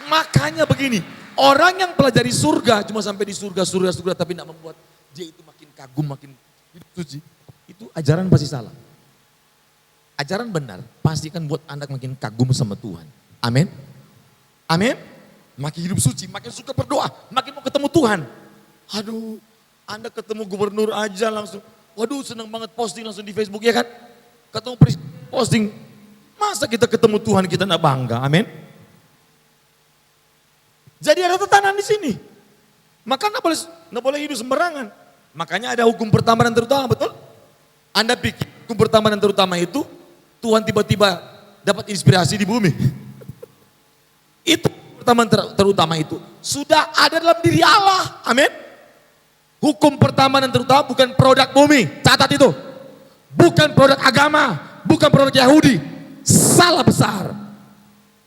Makanya begini, orang yang pelajari surga cuma sampai di surga tapi tidak membuat dia itu makin kagum, makin hidup suci. Itu ajaran pasti salah. Ajaran benar pasti akan buat Anda makin kagum sama Tuhan. Amin. Amin. Makin hidup suci, makin suka berdoa, makin mau ketemu Tuhan. Aduh, Anda ketemu gubernur aja langsung, waduh senang banget posting langsung di Facebook ya kan. Ketemu presiden posting, masa kita ketemu Tuhan kita tidak bangga, amin. Jadi ada tatanan di sini. Maka tidak boleh hidup sembarangan. Makanya ada hukum pertama dan terutama, betul? Anda pikir hukum pertama dan terutama itu Tuhan tiba-tiba dapat inspirasi di bumi. Itu pertama terutama itu sudah ada dalam diri Allah. Amin. Hukum pertama dan terutama bukan produk bumi. Catat itu. Bukan produk agama, bukan produk Yahudi. Salah besar.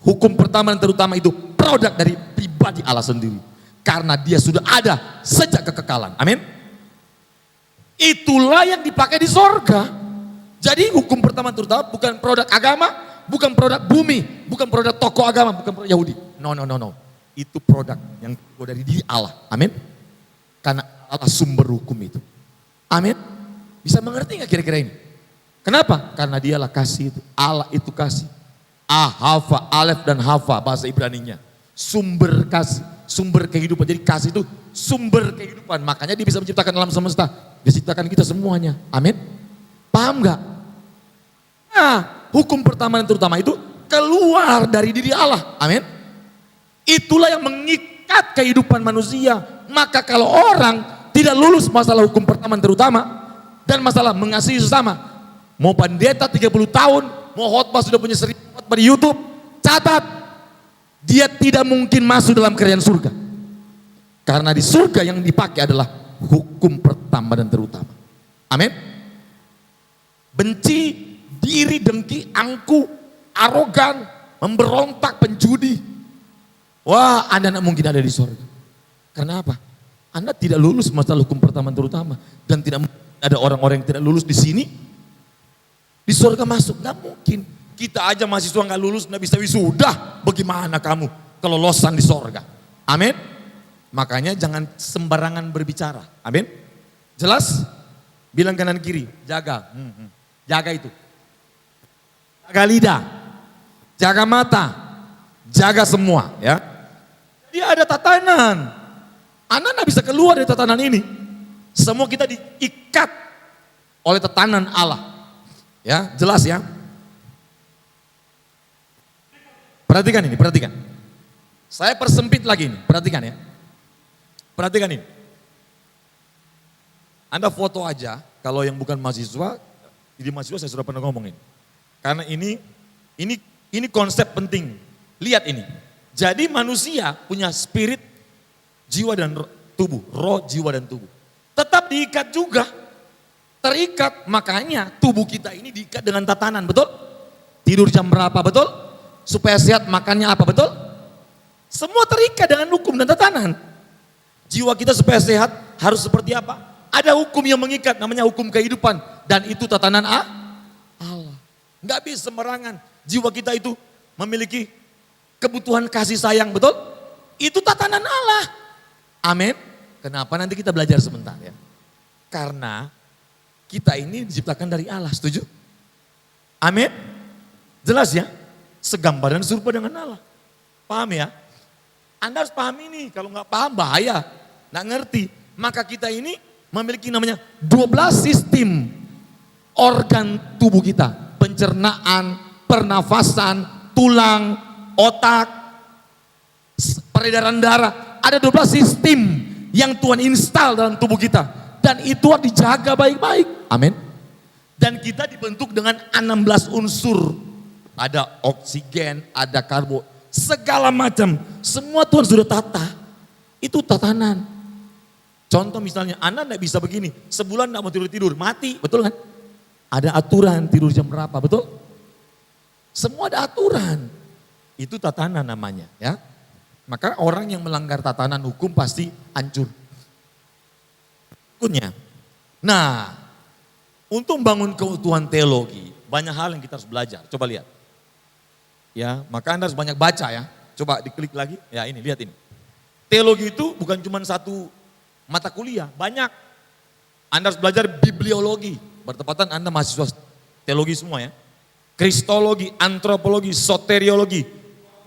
Hukum pertama dan terutama itu produk dari pribadi Allah sendiri. Karena dia sudah ada sejak kekekalan. Amin. Itulah yang dipakai di sorga. Jadi hukum pertama terutama bukan produk agama, bukan produk bumi, bukan produk tokoh agama, bukan produk Yahudi. No. Itu produk yang dari diri Allah. Amin. Karena Allah sumber hukum itu. Amin. Bisa mengerti gak kira-kira ini? Kenapa? Karena dialah kasih itu. Allah itu kasih. Ahava, Alef dan Hava bahasa Ibraninya. Sumber kasih, sumber kehidupan. Jadi kasih itu sumber kehidupan. Makanya dia bisa menciptakan alam semesta. Dia ciptakan kita semuanya. Amin. Paham gak? Nah, hukum pertama dan terutama itu keluar dari diri Allah. Amin. Itulah yang mengikat kehidupan manusia. Maka kalau orang tidak lulus masalah hukum pertama dan terutama dan masalah mengasihi sesama, mau pendeta 30 tahun, mau khotbah sudah punya 1000 khotbah di YouTube, catat, dia tidak mungkin masuk dalam kerajaan surga. Karena di surga yang dipakai adalah hukum pertama dan terutama. Amin. Benci, diri, dengki, angku, arogan, memberontak, penjudi. Wah, Anda tidak mungkin ada di surga. Kenapa? Anda tidak lulus masalah hukum pertama terutama. Dan tidak ada orang-orang yang tidak lulus di sini. Di surga masuk, nggak mungkin. Kita aja mahasiswa nggak lulus, nggak bisa wisuda. Bagaimana kamu? kelolosan di sorga. Amin. Makanya jangan sembarangan berbicara. Amin. Jelas? Bilang kanan kiri, jaga. Jaga itu. Jaga lidah, jaga mata, jaga semua ya. Dia ada tatanan. Anda tidak bisa keluar dari tatanan ini. Semua kita diikat oleh tatanan Allah. Ya, jelas ya. Perhatikan ini, perhatikan. Saya persempit lagi ini, perhatikan ya. Perhatikan ini. Anda foto aja, kalau yang bukan mahasiswa, jadi mahasiswa saya sudah pernah ngomongin. Karena ini konsep penting. Lihat ini. Jadi manusia punya spirit, jiwa dan tubuh, roh, jiwa dan tubuh. Tetap diikat juga. Terikat, makanya tubuh kita ini diikat dengan tatanan, betul? Tidur jam berapa, betul? Supaya sehat makannya apa, betul? Semua terikat dengan hukum dan tatanan. Jiwa kita supaya sehat harus seperti apa? Ada hukum yang mengikat, namanya hukum kehidupan. Dan itu tatanan Allah. Nggak bisa sembarangan. Jiwa kita itu memiliki kebutuhan kasih sayang, betul? Itu tatanan Allah. Amin. Kenapa nanti kita belajar sebentar ya? Karena kita ini diciptakan dari Allah, setuju? Amin. Jelas ya? Segambar dan serupa dengan Allah. Paham ya? Anda harus paham ini, kalau nggak paham bahaya. Nggak ngerti. Maka kita ini memiliki namanya 12 sistem organ tubuh kita. Pencernaan, pernafasan, tulang, otak, peredaran darah. Ada 12 sistem yang Tuhan install dalam tubuh kita. Dan itu harus dijaga baik-baik. Amin. Dan kita dibentuk dengan 16 unsur. Ada oksigen, ada karbo, segala macam. Semua Tuhan sudah tata. Itu tatanan. Contoh misalnya, Anda tidak bisa begini. Sebulan tidak mau tidur-tidur, mati. Betul kan? Ada aturan tidur jam berapa, betul? Semua ada aturan. Itu tatanan namanya ya. Maka orang yang melanggar tatanan hukum pasti hancur. Berikutnya. Nah, untuk membangun keutuhan teologi, banyak hal yang kita harus belajar. Coba lihat. Ya, maka Anda harus banyak baca ya. Coba diklik lagi. Ya ini, lihat ini. Teologi itu bukan cuma satu mata kuliah, banyak. Anda harus belajar bibliologi. Bertepatan Anda mahasiswa teologi semua ya. Kristologi, antropologi, soteriologi,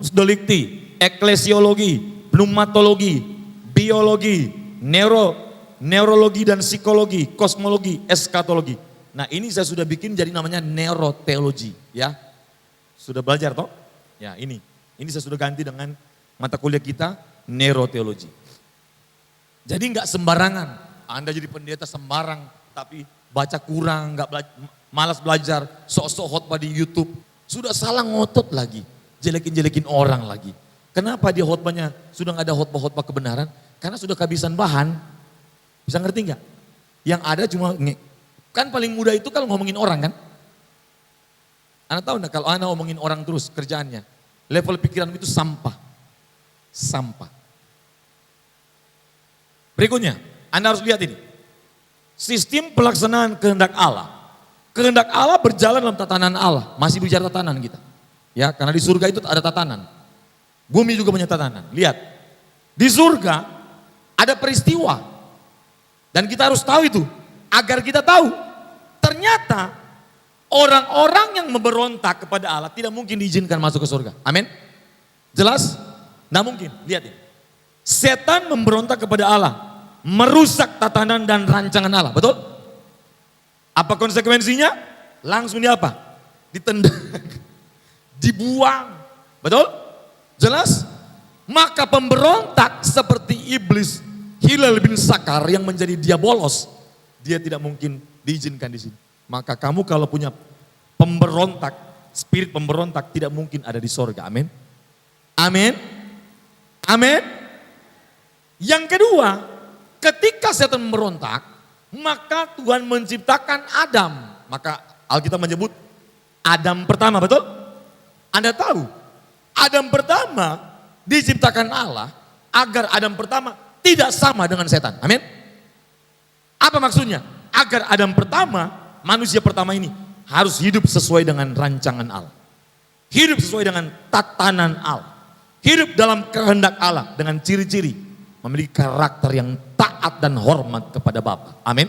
delikti, eklesiologi, pneumatologi, biologi, neurologi dan psikologi, kosmologi, eskatologi. Nah ini saya sudah bikin jadi namanya neuroteologi ya. Sudah belajar toh? Ya ini saya sudah ganti dengan mata kuliah kita neuroteologi. Jadi nggak sembarangan, Anda jadi pendeta sembarang tapi baca kurang, malas belajar, sok-sok khotbah di YouTube. Sudah salah ngotot lagi, jelekin orang lagi. Kenapa dia khotbahnya sudah nggak ada khotbah kebenaran? Karena sudah kehabisan bahan. Bisa ngerti nggak? Yang ada cuma, kan paling mudah itu kalau ngomongin orang kan? Anda tahu enggak kalau Anda ngomongin orang terus kerjaannya, level pikiran itu sampah. Sampah. Berikutnya, Anda harus lihat ini. Sistem pelaksanaan kehendak Allah. Kehendak Allah berjalan dalam tatanan Allah. Masih bicara tatanan kita. Ya, karena di surga itu ada tatanan. Bumi juga punya tatanan. Lihat. Di surga ada peristiwa. Dan kita harus tahu itu. Agar kita tahu. Ternyata orang-orang yang memberontak kepada Allah tidak mungkin diizinkan masuk ke surga. Amin. Jelas? Tidak mungkin. Lihat ini. Setan memberontak kepada Allah. Merusak tatanan dan rancangan Allah. Betul? Apa konsekuensinya? Langsung di apa? Ditendang. Dibuang. Betul? Jelas? Maka pemberontak seperti iblis Hilal bin Sakar yang menjadi diabolos. Dia tidak mungkin diizinkan di sini. Maka kamu kalau punya pemberontak, spirit pemberontak tidak mungkin ada di sorga. Amin. Amin. Amin. Yang kedua, ketika setan memberontak, maka Tuhan menciptakan Adam. Maka Alkitab menyebut Adam pertama, betul? Anda tahu, Adam pertama diciptakan Allah agar Adam pertama tidak sama dengan setan. Amin. Apa maksudnya? Agar Adam pertama, manusia pertama ini harus hidup sesuai dengan rancangan Allah. Hidup sesuai dengan tatanan Allah. hidup dalam kehendak Allah dengan ciri-ciri memiliki karakter yang taat dan hormat kepada Bapa. Amin.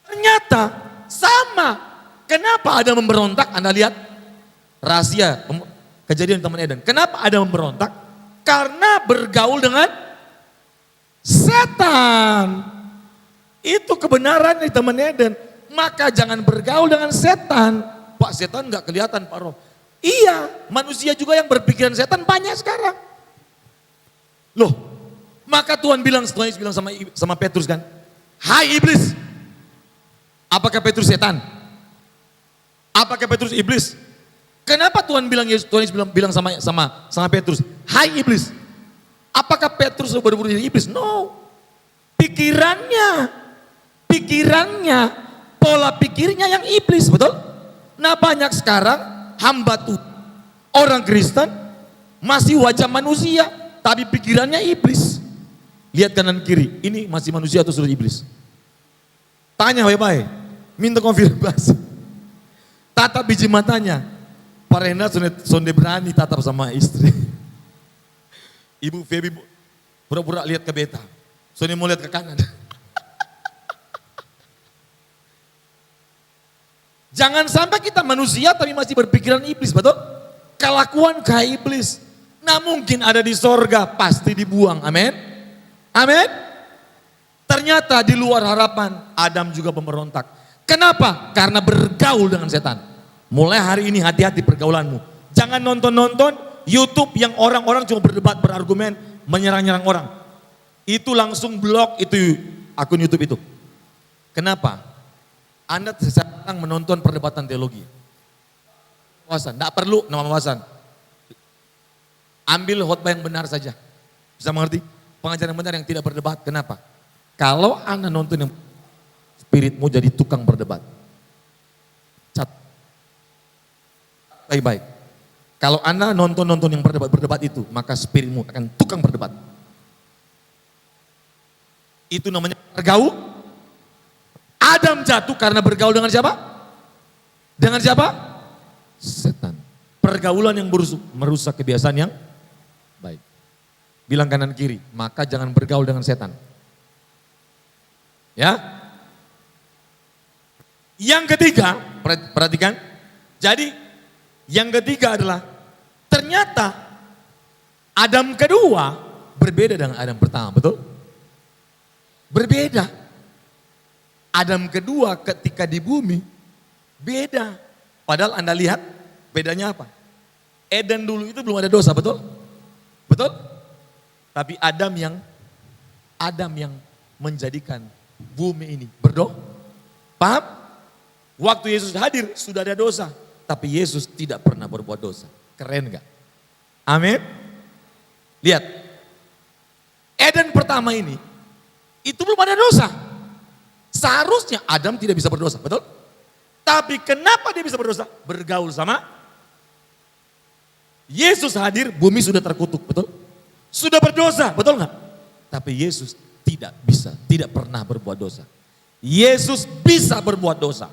Ternyata sama. Kenapa ada memberontak? Anda lihat rahasia kejadian Taman Eden. Kenapa ada memberontak? Karena bergaul dengan setan. Itu kebenaran di Taman Eden. Maka jangan bergaul dengan setan. Pak, setan nggak kelihatan Pak Roh. Iya, manusia juga yang berpikiran setan banyak sekarang. Loh, maka Tuhan bilang sama Petrus kan, hai iblis. Apakah Petrus setan? Apakah Petrus iblis? Kenapa Tuhan bilang sama Petrus, hai iblis. Apakah Petrus berburu jadi iblis? No. Pikirannya, pola pikirnya yang iblis, betul? Nah banyak sekarang hamba Tuhan, orang Kristen masih wajah manusia, tapi pikirannya iblis. Lihat kanan kiri, ini masih manusia atau sudah iblis? Tanya baik-baik, minta konfirmasi. Tatap biji matanya, Pak Rena sonde berani tatap sama istri. Ibu Feby pura-pura lihat ke beta, sonde mau lihat ke kanan. Jangan sampai kita manusia tapi masih berpikiran iblis, betul? Kelakuan kayak iblis. Nah mungkin ada di sorga, pasti dibuang, amin. Amin. Ternyata di luar harapan, Adam juga pemberontak. Kenapa? Karena bergaul dengan setan. Mulai hari ini hati-hati pergaulanmu. Jangan nonton-nonton YouTube yang orang-orang cuma berdebat, berargumen, menyerang-nyerang orang. Itu langsung blok itu akun YouTube itu. Kenapa? Anda sedang menonton perdebatan teologi. Wawasan, tidak perlu nama wawasan. Ambil khotbah yang benar saja. Bisa mengerti? Pengajaran yang benar yang tidak berdebat. Kenapa? Kalau Anda nonton yang spiritmu jadi tukang berdebat. Cat. Baik-baik. Kalau Anda nonton yang berdebat itu, maka spiritmu akan tukang berdebat. Itu namanya bergaul. Adam jatuh karena bergaul dengan siapa? Dengan siapa? Setan. Pergaulan yang merusak kebiasaan yang baik. Bilang kanan kiri, maka jangan bergaul dengan setan. Ya. Yang ketiga, perhatikan. Jadi yang ketiga adalah ternyata Adam kedua berbeda dengan Adam pertama, betul? Berbeda. Adam kedua ketika di bumi beda. Padahal Anda lihat bedanya apa? Eden dulu itu belum ada dosa, betul? Betul? Tapi Adam yang menjadikan bumi ini berdoa. Paham? Waktu Yesus hadir sudah ada dosa, tapi Yesus tidak pernah berbuat dosa. Keren gak? Amin. Lihat, Eden pertama ini itu belum ada dosa. Seharusnya Adam tidak bisa berdosa, betul? Tapi kenapa dia bisa berdosa? Bergaul sama Yesus hadir, bumi sudah terkutuk, betul? Sudah berdosa, betul nggak? Tapi Yesus tidak pernah berbuat dosa. Yesus bisa berbuat dosa.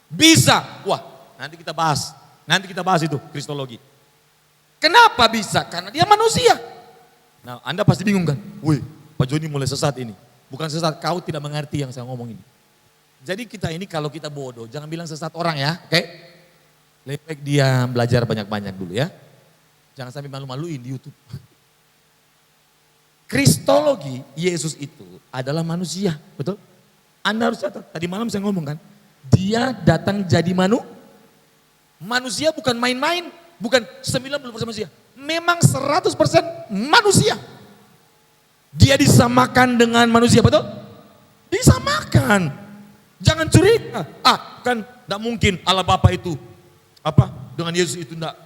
Bisa. Wah, nanti kita bahas itu kristologi. Kenapa bisa? Karena dia manusia. Nah, Anda pasti bingung kan? Wih, Pak Joni mulai sesat ini. Bukan sesat, kau tidak mengerti yang saya ngomong ini. Jadi kita ini kalau kita bodoh, jangan bilang sesat orang ya, oke? Lebih baik diam, belajar banyak-banyak dulu ya. Jangan sampai malu-maluin di YouTube. Kristologi, Yesus itu adalah manusia, betul? Anda harus catat, tadi malam saya ngomong kan, dia datang jadi manusia bukan main-main, bukan 90% manusia. Memang 100% manusia. Dia disamakan dengan manusia, betul? Disamakan. Jangan curiga. Kan tidak mungkin Allah Bapa itu dengan Yesus itu tidak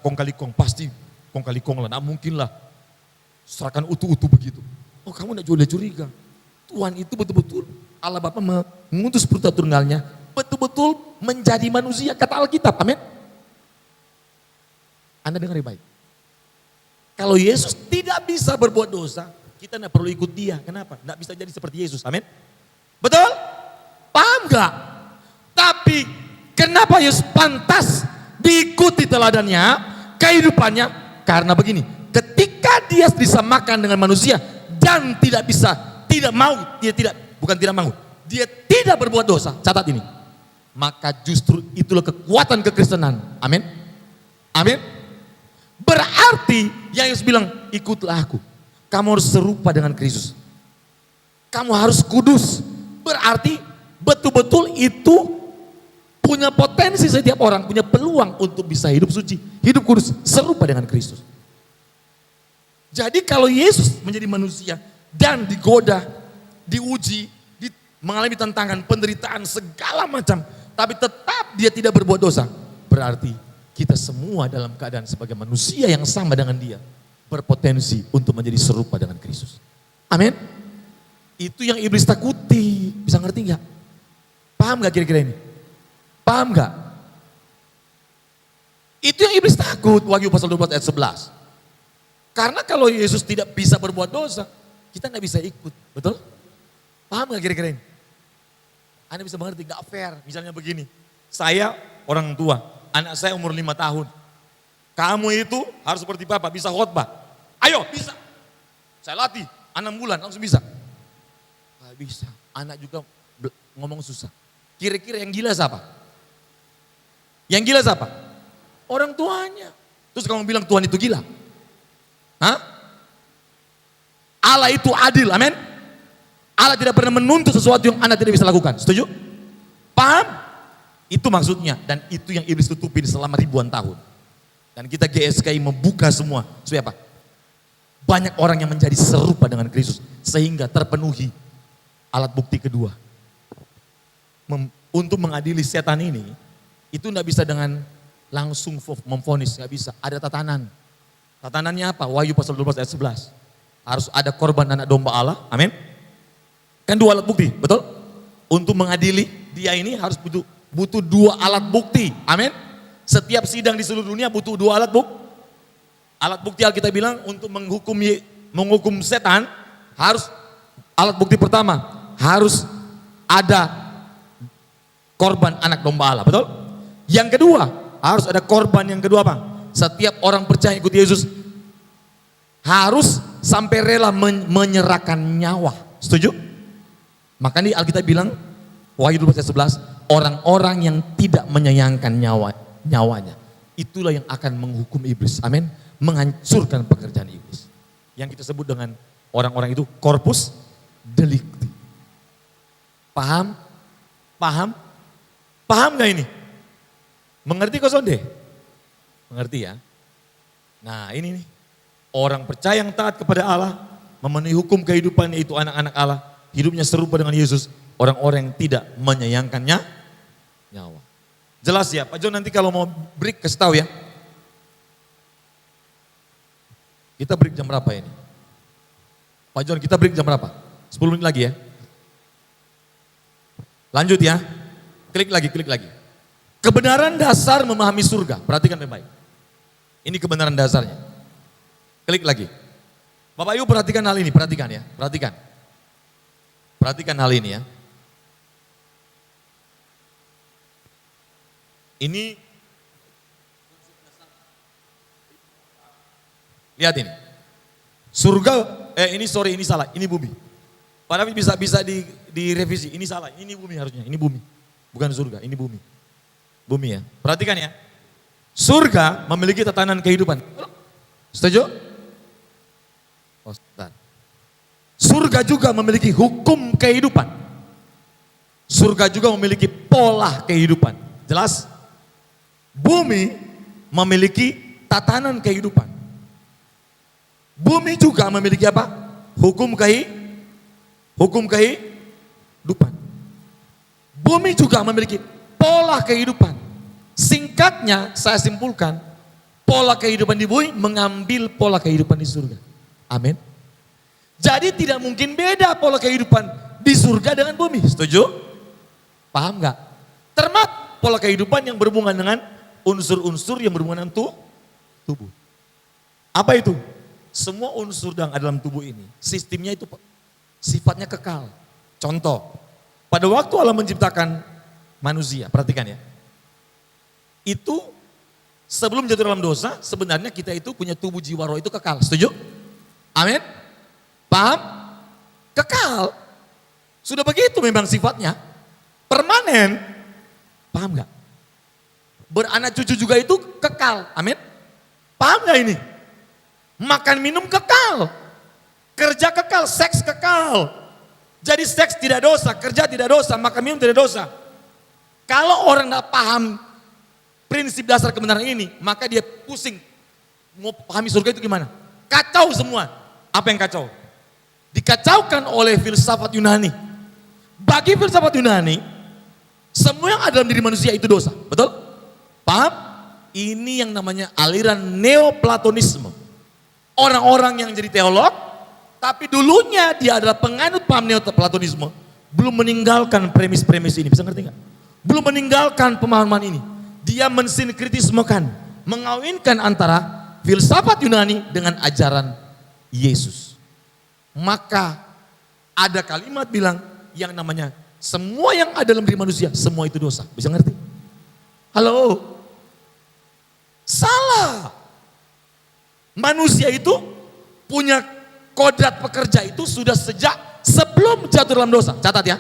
kong kali kong, pasti kong kali kong lah, tidak mungkin lah. Serahkan utuh-utuh begitu. Oh, kamu tidak boleh curiga. Tuhan itu betul-betul Allah Bapa mengutus putra tunggalnya betul-betul menjadi manusia, kata Alkitab. Amin. Anda dengar baik. Kalau Yesus tidak bisa berbuat dosa, kita tidak perlu ikut dia. Kenapa? Tidak bisa jadi seperti Yesus. Amin. Betul? Paham gak? Tapi kenapa Yesus pantas diikuti teladannya, kehidupannya? Karena begini, ketika dia disamakan dengan manusia dan dia tidak berbuat dosa, catat ini. Maka justru itulah kekuatan kekristenan. Amin. Amin. Berarti yang Yesus bilang, ikutlah aku. Kamu harus serupa dengan Kristus. Kamu harus kudus. Berarti betul-betul itu punya potensi, setiap orang punya peluang untuk bisa hidup suci, hidup kudus, serupa dengan Kristus. Jadi kalau Yesus menjadi manusia dan digoda, diuji, mengalami tantangan, penderitaan, segala macam, tapi tetap dia tidak berbuat dosa, berarti kita semua dalam keadaan sebagai manusia yang sama dengan dia, berpotensi untuk menjadi serupa dengan Kristus. Amin. Itu yang iblis takuti, bisa ngerti nggak? Paham nggak kira-kira ini? Paham nggak? Itu yang iblis takut, Wahyu pasal 12 ayat 11. Karena kalau Yesus tidak bisa berbuat dosa, kita nggak bisa ikut, betul? Paham nggak kira-kira ini? Anda bisa mengerti, nggak fair. Misalnya begini, saya orang tua, anak saya umur 5 tahun. Kamu itu harus seperti Bapak, bisa khotbah. Ayo, bisa. Saya latih, 6 bulan langsung bisa. Nggak bisa, anak juga ngomong susah. Kira-kira yang gila siapa? Yang gila siapa? Orang tuanya. Terus kamu bilang Tuhan itu gila? Hah? Allah itu adil, amin? Allah tidak pernah menuntut sesuatu yang Anda tidak bisa lakukan, setuju? Paham? Itu maksudnya, dan itu yang iblis tutupin selama ribuan tahun. Dan kita GSKI membuka semua, supaya apa? Banyak orang yang menjadi serupa dengan Kristus, sehingga terpenuhi alat bukti kedua. Untuk mengadili setan ini, itu tidak bisa dengan langsung memvonis, nggak bisa. Ada tatanan. Tatanannya apa? Wahyu pasal 12 ayat 11. Harus ada korban anak domba Allah, amin. Kan 2 alat bukti, betul? Untuk mengadili dia ini harus butuh 2 alat bukti, amin. Setiap sidang di seluruh dunia butuh 2 alat bukti. Alat bukti Alkitab bilang untuk menghukum setan harus alat bukti pertama, harus ada korban anak domba Allah, betul? Yang kedua, harus ada korban yang kedua apa? Setiap orang percaya ikut Yesus harus sampai rela menyerahkan nyawa. Setuju? Makanya Alkitab bilang, Wahyu 12 ayat 11, orang-orang yang tidak menyayangkan nyawanya, itulah yang akan menghukum iblis. Amin. Menghancurkan pekerjaan iblis. Yang kita sebut dengan orang-orang itu corpus delicti. Paham? Paham? Paham gak ini? Mengerti kok sonde? Mengerti ya? Nah ini nih, orang percaya yang taat kepada Allah, memenuhi hukum kehidupannya itu anak-anak Allah, hidupnya serupa dengan Yesus, orang-orang yang tidak menyayangkannya nyawa. Jelas ya, Pak John nanti kalau mau break kasih tahu ya. Kita break jam berapa ini? Pak John kita break jam berapa? 10 menit lagi ya. Lanjut ya, klik lagi. Kebenaran dasar memahami surga, perhatikan baik-baik. Ini kebenaran dasarnya. Klik lagi. Bapak Ibu perhatikan hal ini, perhatikan ya, perhatikan. Perhatikan hal ini ya. Ini, lihat ini. Surga, ini salah, ini bumi. Padahal bisa direvisi, ini salah, ini bumi harusnya, ini bumi. Bukan surga, ini bumi. Bumi ya, perhatikan ya. Surga memiliki tatanan kehidupan. Setuju? Oh, sebentar. Surga juga memiliki hukum kehidupan. Surga juga memiliki pola kehidupan. Jelas? Bumi memiliki tatanan kehidupan. Bumi juga memiliki apa? Hukum kehidupan. Bumi juga memiliki pola kehidupan. Singkatnya saya simpulkan, pola kehidupan di bumi mengambil pola kehidupan di surga. Amin. Jadi tidak mungkin beda pola kehidupan di surga dengan bumi. Setuju? Paham nggak? Termasuk pola kehidupan yang berhubungan dengan unsur-unsur yang berhubungan dengan tubuh. Apa itu? Semua unsur yang ada dalam tubuh ini, sistemnya itu sifatnya kekal. Contoh, pada waktu Allah menciptakan manusia, perhatikan ya. Itu Sebelum jatuh dalam dosa, sebenarnya kita itu punya tubuh, jiwa, roh itu kekal. Setuju? Amin? Paham? Kekal. Sudah begitu memang sifatnya. Permanen. Paham gak? Beranak cucu juga itu kekal. Amin? Paham gak ini? Makan minum kekal. Kerja kekal, seks kekal. Jadi seks tidak dosa, kerja tidak dosa, makan minum tidak dosa. Kalau orang gak paham prinsip dasar kebenaran ini, maka dia pusing. Mau pahami surga itu gimana? Kacau semua. Apa yang kacau? Dikacaukan oleh filsafat Yunani. Bagi filsafat Yunani, semua yang ada dalam diri manusia itu dosa. Betul? Paham? Ini yang namanya aliran neoplatonisme. Orang-orang yang jadi teolog, tapi dulunya dia adalah penganut paham neoplatonisme, belum meninggalkan premis-premis ini. Bisa ngerti nggak? Belum meninggalkan pemahaman ini. Dia mensinkritismekan, mengawinkan antara filsafat Yunani dengan ajaran Yesus. Maka ada kalimat bilang yang namanya semua yang ada dalam diri manusia, semua itu dosa. Bisa ngerti? Halo? Salah. Manusia itu punya kodrat pekerja itu sudah sejak sebelum jatuh dalam dosa. Catat ya.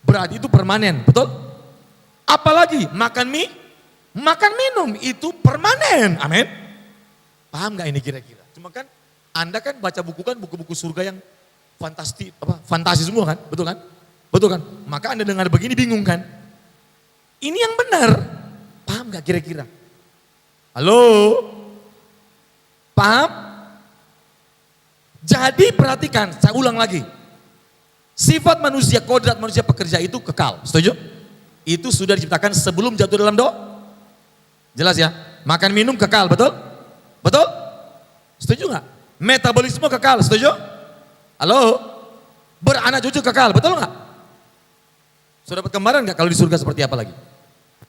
Berarti itu permanen, betul? Apalagi makan mie, makan minum itu permanen. Amin. Paham gak ini kira-kira? Cuma kan Anda kan baca buku kan buku-buku surga yang fantasi semua kan? Betul kan? Betul kan? Maka Anda dengar begini bingung kan? Ini yang benar. Paham gak kira-kira? Halo? Paham? Jadi perhatikan, saya ulang lagi. Sifat manusia, kodrat manusia pekerja itu kekal. Setuju? Itu sudah diciptakan sebelum jatuh dalam dosa. Jelas ya? Makan minum kekal, betul? Betul? Setuju gak? Metabolisme kekal, setuju? Halo? Beranak cucu kekal, betul gak? Sudah dapat gambaran gak kalau di surga seperti apa lagi?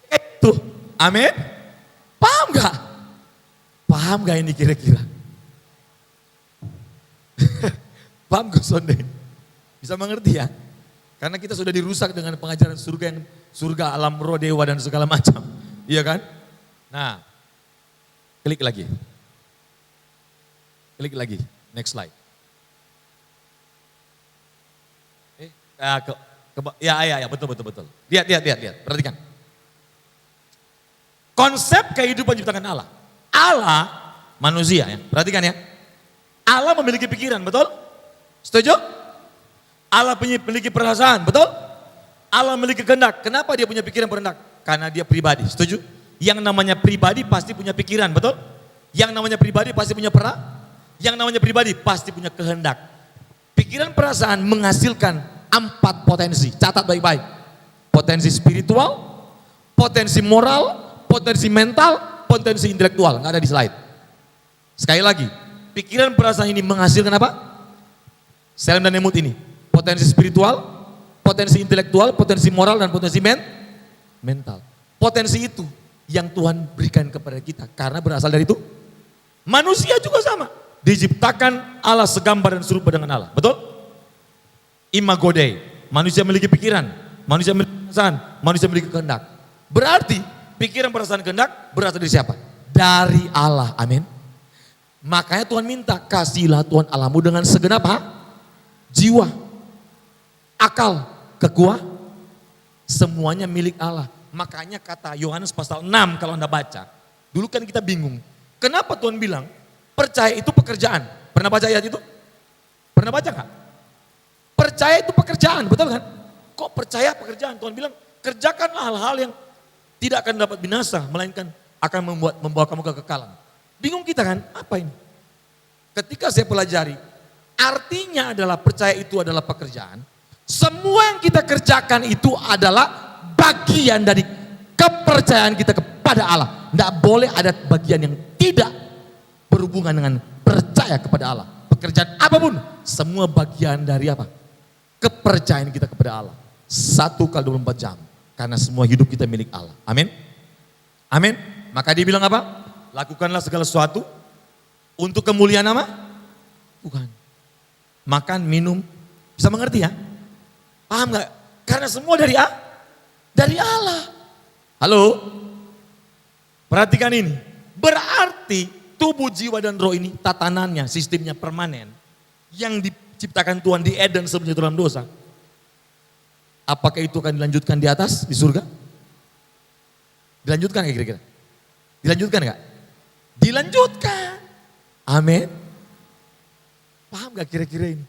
Itu, amin? Paham gak? Paham gak ini kira-kira? Paham gak Sonde? Bisa mengerti ya? Karena kita sudah dirusak dengan pengajaran surga yang surga alam roh dewa dan segala macam. Iya kan? Nah, klik lagi. Klik lagi, next slide. Ya, betul. Lihat, perhatikan. Konsep kehidupan ciptakan Allah. Allah, manusia ya, perhatikan ya. Allah memiliki pikiran, betul? Setuju? Allah memiliki perasaan, betul? Allah memiliki kehendak. Kenapa dia punya pikiran kehendak? Karena dia pribadi, setuju? Yang namanya pribadi pasti punya pikiran, betul? Yang namanya pribadi pasti punya yang namanya pribadi pasti punya kehendak. Pikiran perasaan menghasilkan 4 potensi. Catat baik-baik. Potensi spiritual, potensi moral, potensi mental, potensi intelektual. Nggak ada di slide. Sekali lagi, pikiran perasaan ini menghasilkan apa? Selem dan emut ini. Potensi spiritual, potensi intelektual, potensi moral, dan potensi mental. Potensi itu yang Tuhan berikan kepada kita. Karena berasal dari itu. Manusia juga sama. Diciptakan Allah segambar dan serupa dengan Allah. Betul? Imago Dei. Manusia memiliki pikiran. Manusia memiliki perasaan. Manusia memiliki kehendak. Berarti pikiran, perasaan, kehendak berasal dari siapa? Dari Allah. Amin. Makanya Tuhan minta, kasihilah Tuhan Allahmu dengan segenap jiwa, akal, kekuatan, semuanya milik Allah. Makanya kata Yohanes pasal 6 kalau Anda baca, dulu kan kita bingung. Kenapa Tuhan bilang percaya itu pekerjaan? Pernah baca ayat itu? Pernah baca gak? Percaya itu pekerjaan, betul kan? Kok percaya pekerjaan? Tuhan bilang kerjakan hal-hal yang tidak akan dapat binasa, melainkan akan membawa kamu ke kekekalan. Bingung kita kan, apa ini? Ketika saya pelajari, artinya adalah percaya itu adalah pekerjaan. Semua yang kita kerjakan itu adalah bagian dari kepercayaan kita kepada Allah. Tidak boleh ada bagian yang tidak berhubungan dengan percaya kepada Allah. Pekerjaan apapun, semua bagian dari apa? Kepercayaan kita kepada Allah. 1x24 jam. Karena semua hidup kita milik Allah. Amin. Amin. Maka dia bilang apa? Lakukanlah segala sesuatu untuk kemuliaan apa? Bukan. Makan, minum. Bisa mengerti ya? Paham gak? Karena semua dari Allah. Halo? Perhatikan ini. Berarti tubuh, jiwa, dan roh ini tatanannya, sistemnya permanen. Yang diciptakan Tuhan di Eden sebelum jatuh dalam dosa. Apakah itu akan dilanjutkan di atas, di surga? Dilanjutkan nggak kira-kira? Dilanjutkan nggak? Dilanjutkan. Amin. Paham gak kira-kira ini?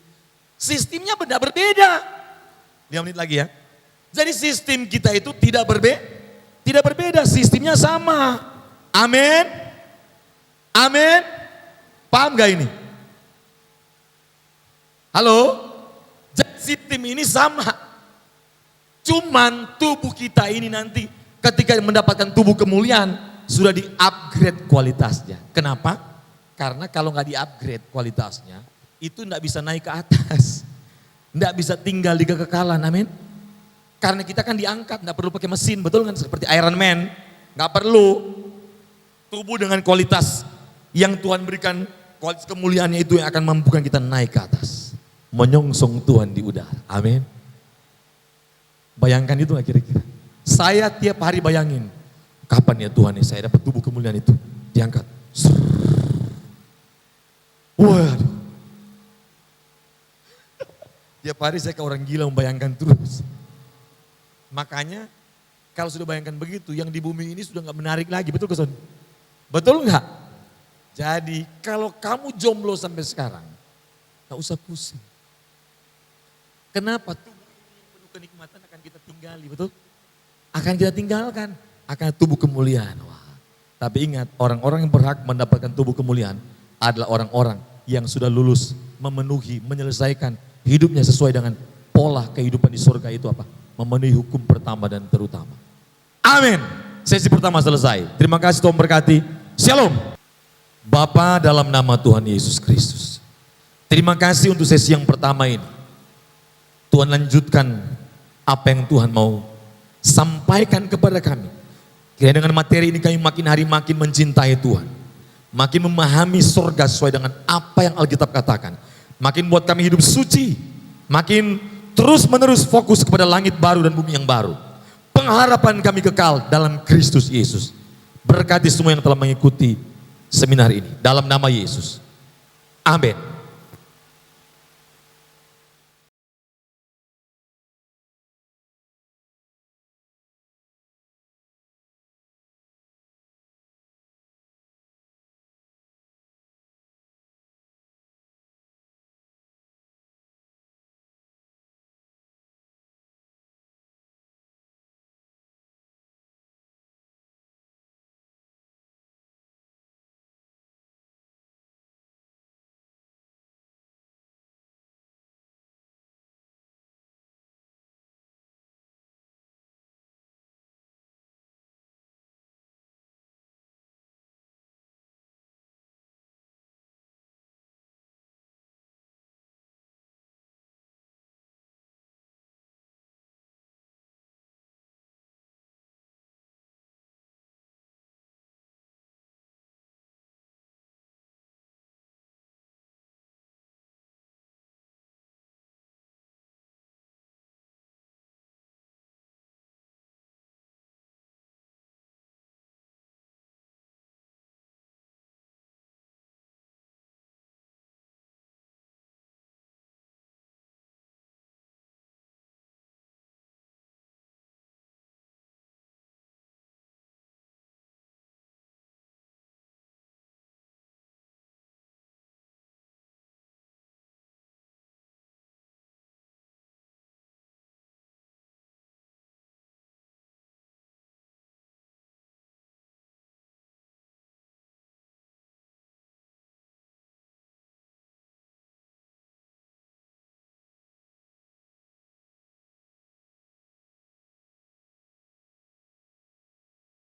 Sistemnya benda berbeda. 5 menit lagi ya. Jadi sistem kita itu tidak berbeda, sistemnya sama. Amin. Amin. Paham gak ini? Halo? Jadi sistem ini sama. Cuman tubuh kita ini nanti ketika mendapatkan tubuh kemuliaan sudah di-upgrade kualitasnya. Kenapa? Karena kalau nggak di-upgrade kualitasnya, itu nggak bisa naik ke atas. Nggak bisa tinggal di kekekalan, amin. Karena kita kan diangkat, nggak perlu pakai mesin, betul kan? Seperti Iron Man, nggak perlu. Tubuh dengan kualitas yang Tuhan berikan, kualitas kemuliaannya itu yang akan mampukan kita naik ke atas. Menyongsong Tuhan di udara, amin. Bayangkan itu nggak kira-kira? Saya tiap hari bayangin, kapan ya Tuhan ya saya dapat tubuh kemuliaan itu, diangkat. Waduh. Tiap hari saya ke orang gila membayangkan terus. Makanya kalau sudah bayangkan begitu, yang di bumi ini sudah nggak menarik lagi, betul Keson? Betul nggak? Jadi kalau kamu jomblo sampai sekarang, nggak usah pusing. Kenapa? Tubuh ini yang penuh kenikmatan akan kita tinggali, betul? Akan kita tinggalkan, akan tubuh kemuliaan. Wah. Tapi ingat, orang-orang yang berhak mendapatkan tubuh kemuliaan adalah orang-orang yang sudah lulus, memenuhi, menyelesaikan hidupnya sesuai dengan pola kehidupan di surga itu apa? Memenuhi hukum pertama dan terutama. Amin. Sesi pertama selesai. Terima kasih, Tuhan berkati. Shalom. Bapa, dalam nama Tuhan Yesus Kristus, terima kasih untuk sesi yang pertama ini. Tuhan lanjutkan apa yang Tuhan mau sampaikan kepada kami. Kiranya dengan materi ini kami makin hari makin mencintai Tuhan. Makin memahami surga sesuai dengan apa yang Alkitab katakan. Makin buat kami hidup suci. Makin terus menerus fokus kepada langit baru dan bumi yang baru. Pengharapan kami kekal dalam Kristus Yesus. Berkati semua yang telah mengikuti seminar ini. Dalam nama Yesus. Amin.